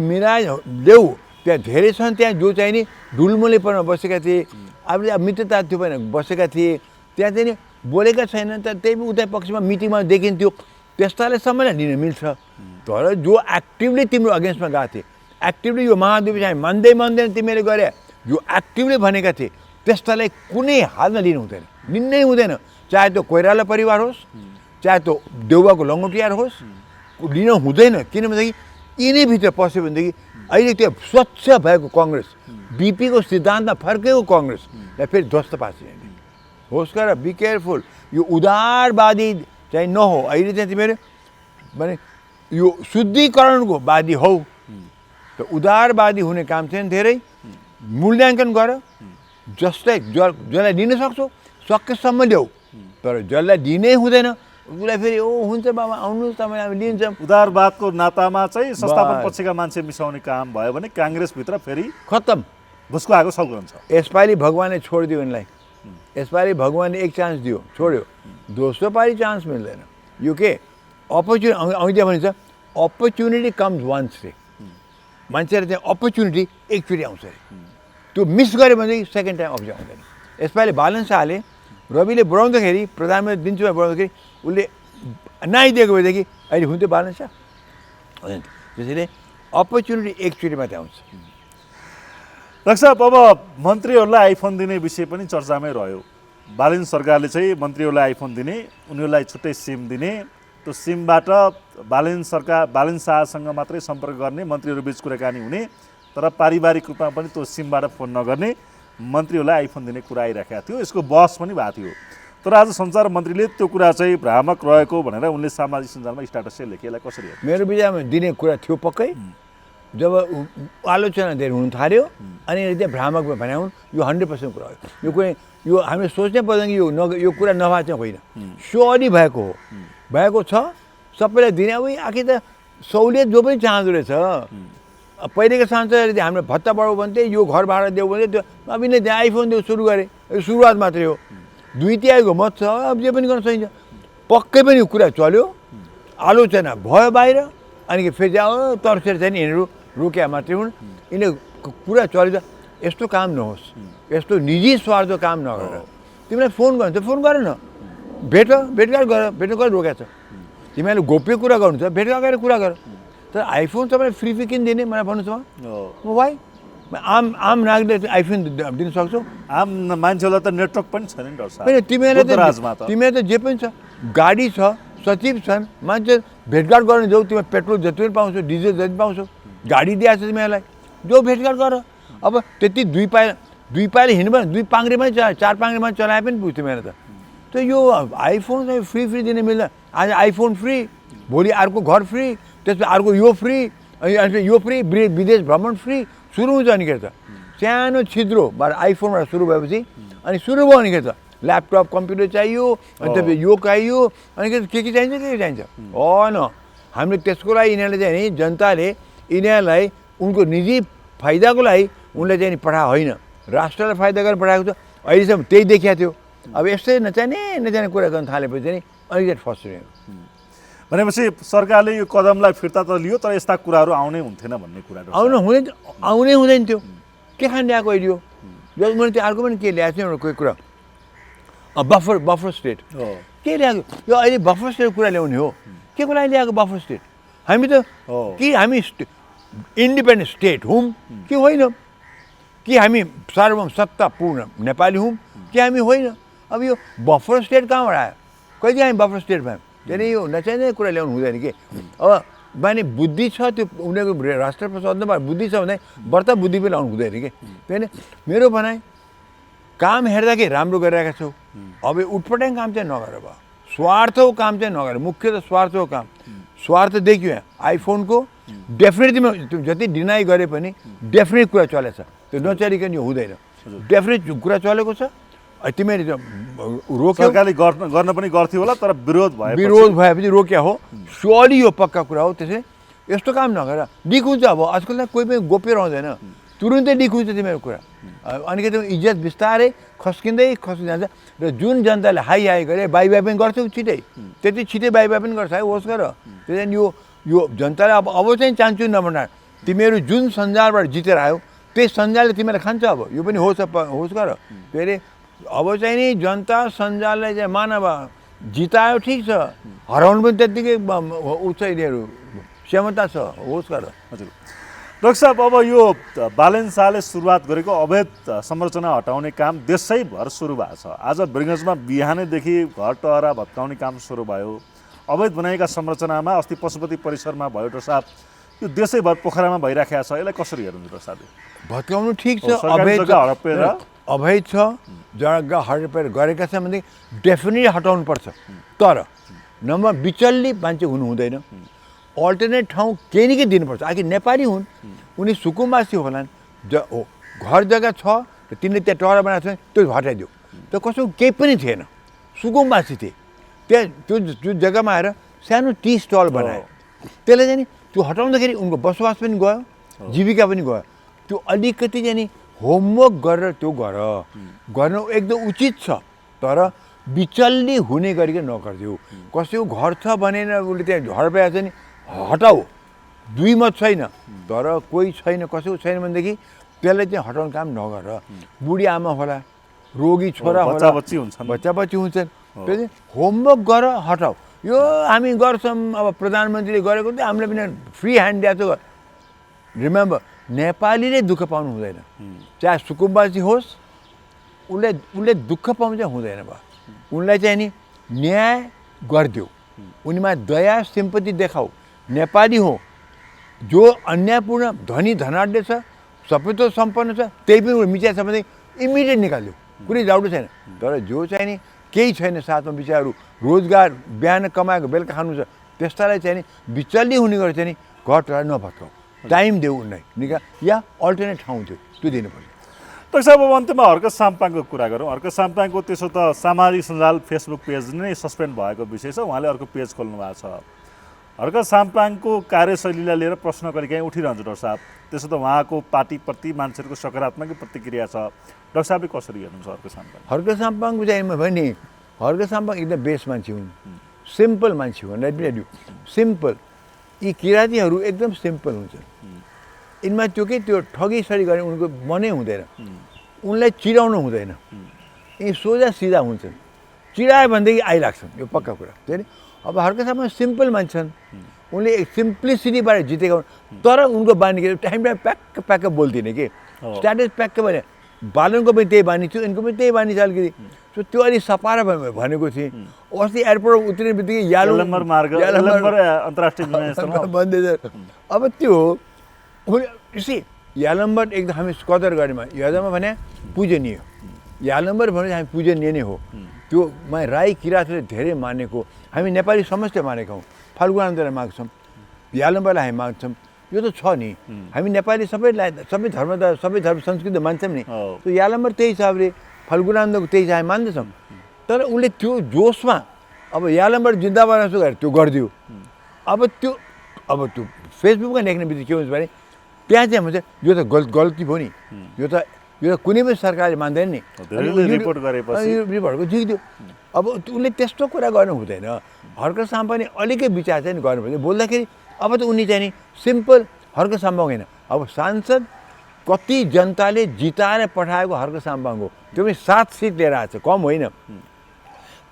मिलाइ देऊ त्यहाँ धेरै छन् त्यहाँ जो चाहिँ नि ढुलमुलेपनमा बसेका थिए अब मित्रता थियो पनि बसेका थिए त्यहाँ चाहिँ नि बोलेका छैनन् त त्यही उता पक्षमा मिटिङमा देखिन्थ्यो त्यस्तालाई सबैलाई लिन मिल्छ तर जो एक्टिभली तिम्रो अगेन्स्टमा गएको थिए एक्टिभली यो महादेव चाहिँ मान्दैन तिमीले गरे जो एक्टिभली भनेका थिए त्यस्तालाई कुनै हालमा लिनु हुँदैन लिनै हुँदैन चाहे त्यो कोइराला परिवार होस् चाहे त्यो देउवाको लङ्गोटियार होस् लिन हुँदैन किनभनेदेखि यिनैभित्र पस्यो भनेदेखि अहिले त्यो स्वच्छ भएको कङ्ग्रेस बिपीको सिद्धान्तमा फर्केको कङ्ग्रेसलाई फेरि ध्वस्त पार्छ होस् गर बी केयरफुल यो उदारवादी चाहिँ नहो अहिले चाहिँ तिमीहरू भने यो शुद्धिकरणको वादी हौ त उदारवादी हुने काम चाहिँ धेरै मूल्याङ्कन गर जसलाई लिन सक्छौ सकेसम्म ल्याऊ तर जसलाई लिनै हुँदैन उसलाई फेरि हुन्छ बाबा आउनुहोस् तपाईँ हामी लिन्छौँ उदारवादको नातामा चाहिँ संस्थापन पक्षका मान्छे मिसाउने काम भयो भने काङ्ग्रेसभित्र फेरि खत्तम भुस्को आएको सौगन छ यसपालि भगवान्ले छोडिदियो यिनलाई यसपालि भगवान्ले एक चान्स दियो छोड्यो दोस्रो पालि चान्स मिल्दैन यो के अङ्ग्रेजी भनिन्छ अपर्च्युनिटी कम्स वान्स रे मान्छेहरू चाहिँ अपर्च्युनिटी एकचोटि आउँछ अरे त्यो मिस गऱ्यो भनेदेखि सेकेन्ड टाइम अफिस आउँदैन यसपालि बालन शाहले रविले बढाउँदाखेरि प्रधानमन्त्री दिन्छु बढाउँदाखेरि उसले नआइदिएको भएदेखि अहिले हुन्थ्यो बालन शाह होइन त्यसैले अपर्च्युनिटी एकचोटि मात्रै आउँछ डाक्टर साहब अब मन्त्रीहरूलाई आइफोन दिने विषय पनि चर्चामै रह्यो बालन सरकारले चाहिँ मन्त्रीहरूलाई आइफोन दिने उनीहरूलाई छुट्टै सिम दिने त्यो सिमबाट बालन शाहसँग मात्रै सम्पर्क गर्ने मन्त्रीहरू बिच कुराकानी हुने तर पारिवारिक रूपमा पनि त्यो सिमबाट फोन नगर्ने मन्त्रीहरूलाई आइफोन दिने कुरा आइराखेको थियो यसको बहस पनि भएको थियो तर आज सञ्चार मन्त्रीले त्यो कुरा चाहिँ भ्रामक रहेको भनेर उनले सामाजिक सञ्जालमा स्ट्याटसै लेखे यसलाई कसरी हेर्नु मेरो विचारमा दिने कुरा थियो पक्कै जब आलोचना धेरै हुन थाल्यो अनि त्यहाँ भ्रामक भने हुन् यो 100% कुरा हो यो कुनै यो हामीले सोच्नै पर्दैन कि यो कुरा नभए चाहिँ होइन स्योरली भएको छ सबैलाई दिने अब आखिर त सहुलियत जो पनि चाहँदो रहेछ पहिलेको सांसदहरूले हाम्रो भत्ता बढाउ भन्थे यो घर भाडा देऊ भने त्यो अभिनय त्यहाँ आइफोन देऊ सुरु गरे यो सुरुवात मात्रै हो 2/3 मत छ अब जे पनि गर्न सकिन्छ पक्कै पनि यो कुरा चल्यो आलोचना भयो बाहिर अनि फेरि तर्सेर चाहिँ यिनीहरू रोक्या मात्रै हुन् यिनीहरू कुरा चल्यो यस्तो काम नहोस् यस्तो निजी स्वार्थ काम नगरेर तिमीलाई फोन गर्नु त फोन गर न, भेटघाट गर, भेट्नु रोकेको छ। तिमीहरूले गोप्य कुरा गर्नु छ भेटघाट गरेर कुरा गर। तर आइफोन तपाईँलाई फ्री किन दिने मलाई भन्नुहोस् म वाइ आम नागरिकले आइफोन दिन सक्छौ? आम मान्छेलाई त नेटवर्क पनि छैन नि डाक्टर होइन, साहब। तिमीहरूले त जे पनि छ, गाडी छ, सचिव छन्, मान्छे भेटघाट गर्न जाऊ, तिमीले पेट्रोल जति पनि पाउँछौ, डिजल जति पाउँछौ, गाडी दिएको छ तिमीहरूलाई, जो भेटघाट गर। अब त्यति दुई पाइला हिँड्नु पनि, 2 पाङ्ग्रेमा 4 पाङ्ग्रेमा चलाए पनि पुग्थ्यो मेरो त। त यो आइफोन चाहिँ फ्री दिने मिल्दैन। आज आइफोन फ्री, भोलि अर्को घर फ्री, त्यसपछि अर्को यो फ्री, यो फ्री, विदेश भ्रमण फ्री, सुरु हुन्छ अनि के त सानो छिद्रोबाट आइफोनबाट सुरु भएपछि अनि सुरु भयो अनि के त ल्यापटप कम्प्युटर चाहियो, अनि त्यसपछि यो चाहियो, अनि के चाहिन्छ के चाहिन्छ होइन। हामीले त्यसको लागि यिनीहरूले चाहिँ नि जनताले यिनीहरूलाई उनको निजी फाइदाको लागि उनले चाहिँ नि पठाएको होइन, राष्ट्रलाई फाइदा गरेर पठाएको छ। अहिलेसम्म त्यही देखिएको थियो। अब यस्तै नचाहिने कुरा गर्न थालेपछि चाहिँ अलिकति फस्यो। भनेपछि सरकारले यो कदमलाई फिर्ता त लियो, तर यस्ता कुराहरू आउनै हुन्थेन भन्ने कुरा आउनै हुँदैन थियो। के खान ल्याएको अहिले यो जब मैले त्यो अर्को पनि के ल्याएको छु एउटा कोही कुरा, बफर स्टेट के ल्याएको? यो अहिले बफर स्टेट कुरा ल्याउने हो, के को लागि ल्याएको बफर स्टेट? हामी त कि हामी इन्डिपेन्डेन्ट स्टेट हौँ कि होइन, कि हामी सार्वभौम सत्तापूर्ण नेपाली हौँ कि हामी होइन? अब यो बफर स्टेट कहाँबाट आयो? कहिले हामी बफर स्टेट भयौँ? त्यही यो नचाहिने कुरा ल्याउनु हुँदैन कि। अब माने बुद्धि छ, त्यो उनीहरूको राष्ट्र प्रशासनमा बुद्धि छ भने व्रत बुद्धि पनि लाउनु हुँदैन कि। त्यही मेरो भनाइ काम हेर्दा के राम्रो गरिरहेका छौ, अब उटपटाङ काम चाहिँ नगर, अब स्वार्थको काम चाहिँ नगर। मुख्य त स्वार्थको काम, स्वार्थ देखियो यहाँ आइफोनको डेफिनेटली जति डिनाइ गरे पनि डेफिनेट कुरा चलेछ, त्यो नचलिकन यो हुँदैन। डेफिनेट कुरा चलेको छ। तिमीले रोक्यो, सरकारले गर्न पनि गर्थ्यो होला, तर विरोध भएपछि रोक्या हो। स्योरली यो पक्का कुरा हो। त्यसै यस्तो काम नगर, लिक हुन्छ। अब आजकल त कोही पनि गोप्य रहँदैन, तुरुन्तै लिक हुन्छ तिमीहरूको कुरा। अनि के इज्जत बिस्तारै खस्किँदै जान्छ। र जुन जनताले हाई गरे बाई पनि गर्थ्यौ छिटै, त्यति छिटै बाई पनि गर्छ है, होस् गर। त्यही यो जनताले अब चाहिँ चान्चु नबनाएर तिमीहरू जुन सञ्जालबाट जितेर आयो त्यही सञ्जालले तिमीलाई खान्छ। अब यो पनि होस् गर। फेरि अब चाहिँ नि जनता सञ्जाललाई चाहिँ मानव जितायो ठिक छ, हराउनु पनि त्यत्तिकै उच्च यिनीहरू क्षमता छ, होस् गर। हजुर डाक्टर साहब, अब यो बालेन शाहले सुरुवात गरेको अवैध संरचना हटाउने काम देशैभर सुरु भएको छ। आज वीरगञ्जमा बिहानैदेखि घर टहरा भत्काउने काम सुरु भयो। अवैध बनाएका संरचनामा अस्ति पशुपति परिसरमा भयो। डाक्टर साहब, यो देशैभर पोखरामा भइराखेको छ, यसलाई कसरी हेर्नुहुन्छ डाक्टर साहब? भत्काउनु ठिक छ, अवैध छ, जग्गा हडपेर गरेका छ भने डेफिनेटली हटाउनु पर्छ। तर नम्बर बिचल्ली मान्छे हुनु हुँदैन। अल्टरनेट ठाउँ केही न केही दिनुपर्छ। आखिर नेपाली हुन्, उनी सुकुम्बासी होलान्, घर जग्गा छ र तिमीले त्यहाँ टहरा बनाएको छ त्यो हटाइदियो। त कसो केही पनि थिएन, सुकुम्बासी थिए त्यहाँ। त्यो जग्गामा आएर सानो टी स्टल बनायो। त्यसले चाहिँ नि त्यो हटाउँदाखेरि उनको बसोबास पनि गयो, जीविका पनि गयो। त्यो अलिकति चाहिँ नि होमवर्क गरेर त्यो गर्न एकदम उचित छ। तर बिचल्ली हुने गरिकन नगरिदियो। कसैको घर छ भनेर उसले त्यहाँ हडपेर चाहिँ नि हटाऊ, दुई मत छैन। तर कोही छैन, कसैको छैन भनेदेखि त्यसलाई चाहिँ हटाउने काम नगर। बुढी आमा होला, रोगी छोरा होला, बच्चा हुन्छन्, त्यसले होमवर्क गर, हटाऊ। यो हामी गर्छौँ। अब प्रधानमन्त्रीले गरेको त हामीले पनि फ्री ह्यान्ड दिएको छ। रिमेम्बर, नेपालीले दुःख पाउनु हुँदैन, चाहे सुकुम्बासी होस्, उसले दुःख पाउनु चाहिँ हुँदैन। भयो उनलाई चाहिँ नि न्याय गरिदेऊ, उनीमा दया सिम्पति देखाऊ। नेपाली हो, जो अन्यायपूर्ण धनी धनाढ्य छ, सबै त सम्पन्न छ, त्यही पनि उसले मिच्या छ भने इमिडिएट निकालिदेऊ, कुनै डाउट छैन। तर जो चाहिँ नि केही छैन साथमा, विचारहरू रोजगार बिहान कमाएको बेलुका खानु छ, त्यस्तालाई चाहिँ नि बिचल्ली हुने गरी चाहिँ नि घर टहरा नभत्काऊ, टाइम देऊ उनलाई निका, या अल्टरनेट ठाउँ थियो त्यो दिनुपर्छ। डाक्टर साहब, अब अन्त्यमा हर्क साम्पाङको कुरा गरौँ। हर्क साम्पाङको त्यसो त सामाजिक सञ्जाल फेसबुक पेज नै सस्पेन्ड भएको विषय छ, उहाँले अर्को पेज खोल्नु भएको छ। हर्क साम्पाङको कार्यशैलीलाई लिएर प्रश्न कहिलेकाहीँ उठिरहन्छ डाक्टर साहब। त्यसो त उहाँको पार्टीप्रति मान्छेहरूको सकारात्मक प्रतिक्रिया छ। डाक्टर साहबले कसरी हेर्नुहुन्छ हर्क साम्पाङ? हर्क साम्पाङको चाहिँ म भने हर्क साम्पाङ एकदम बेस्ट मान्छे हुन्, सिम्पल मान्छे हुन्। सिम्पल, यी किराँतीहरू एकदम सिम्पल हुन्छ। यिनमा त्यो के त्यो ठगी सरी गर्ने उनको मनै हुँदैन, उनलाई चिराउनु हुँदैन। यी सोझा सिधा हुन्छन्, चिडायो भनेदेखि आइलाग्छन्, यो पक्का कुरा त्यो नि। अब हर्क साहब सिम्पल मान्छन्, उनले सिम्प्लिसिटीबाट जितेको हुन्, तर उनको बानी के टाइम प्याक्क प्याक्क बोल्दिनँ कि स्ट्याटस प्याक्क भने बालनको पनि त्यही बानी थियो, यिनको पनि त्यही बानी छ अलिकति। सो त्यो अलिक सपाएर भनेको थिएँ। अस्ति एयरपोर्ट उत्रिने बित्तिकै यलम्बर मार्ग अन्तर्राष्ट्रिय विमानस्थलमा भन्दैछ। अब त्यो यलम्बर एकदम हामी कदर गरेमा यदमा भने पूजनीय, यलम्बर भने हामी पूजनीय नै हो। त्यो राई किराँतले धेरै मानेको, हामी नेपाली समष्टि मानेका हौँ। फाल्गुनान्तलाई माग्छौँ, यलम्बरलाई हामी माग्छौँ, यो त छ नि। हामी नेपाली सबै धर्म संस्कृति मान्छौँ नि। त्यो यलम्बर त्यही हिसाबले, फाल्गुनान्तको त्यही हिसाबले मान्दछौँ। तर उसले त्यो जोसमा अब यलम्बर जिन्दाबाद गरेर त्यो गरिदियो। अब त्यो फेसबुकमा लेख्ने बित्तिकै के हुन्छ भने त्यहाँ चाहिँ हुन्छ यो त गल्ती भयो नि, यो त कुनै पनि सरकारले मान्दैन नि, रिपोर्टको जित्यो। अब उसले त्यस्तो कुरा गर्नु हुँदैन। हर्क साहब पनि अलिकै विचार चाहिँ गर्नुपर्छ बोल्दाखेरि। अब त उनी चाहिँ नि सिम्पल हर्क साम्बाङ होइन, अब सांसद कति जनताले जिताएर पठाएको हर्क साम्बाङ हो, त्यो पनि 7 सिट लिएर आएको छ, कम होइन।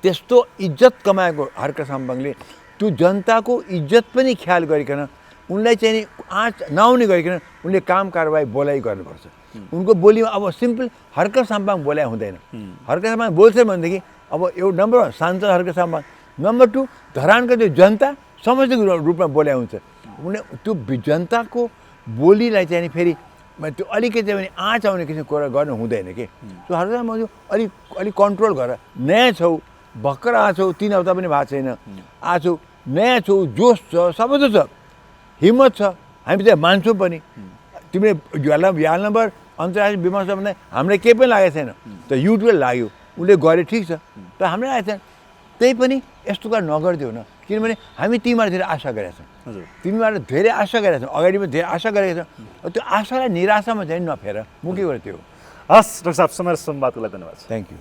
त्यस्तो इज्जत कमाएको हर्क साम्बाङले त्यो जनताको इज्जत पनि ख्याल गरिकन उनलाई चाहिँ नि आँच नआउने गरिकन उनले काम कारबाही बोलाइ गर्नुपर्छ। उनको बोलीमा अब सिम्पल हर्क साम्बाङ बोलाइ हुँदैन। हर्क साम्बाङ बोल्छ भनेदेखि अब एउटा नम्बर 1 सांसद हर्क साम्बाङ, नम्बर 2 धरानको त्यो जनता समष्टिको रूपमा बोलाइ हुन्छ। उनले त्यो जनताको बोलीलाई चाहिँ नि फेरि त्यो अलिकति चाहिँ आँच आउने किसिमको कुरा गर्नु हुँदैन कि। सो हर्क साम्बाङ अलिक कन्ट्रोल गर। नयाँ छौ, भर्खर आछौ, 3 हप्ता पनि भएको छैन, आछौ, नयाँ छौ, जोस छ, सबै छ, हिम्मत छ, हामी चाहिँ मान्छौँ पनि। तिमीले यलम्बर अन्तर्राष्ट्रिय विमानस्थल भन्दा हामीलाई केही पनि लागेको छैन, त युट्युबले लाग्यो, उसले गरे ठिक छ, तर हामीलाई लागेको छैन। त्यही पनि यस्तो कुरा नगरिदियो न, किनभने हामी तिमीबाट धेरै आशा गरेका छौँ, तिमीबाट धेरै आशा गरेका छौँ, अगाडि पनि धेरै आशा गरेका छौँ। त्यो आशालाई निराशामा चाहिँ नफेर, मुख्य कुरा त्यो हो। हस् डाक्टर साहब, समय र संवादको लागि धन्यवाद। Thank you.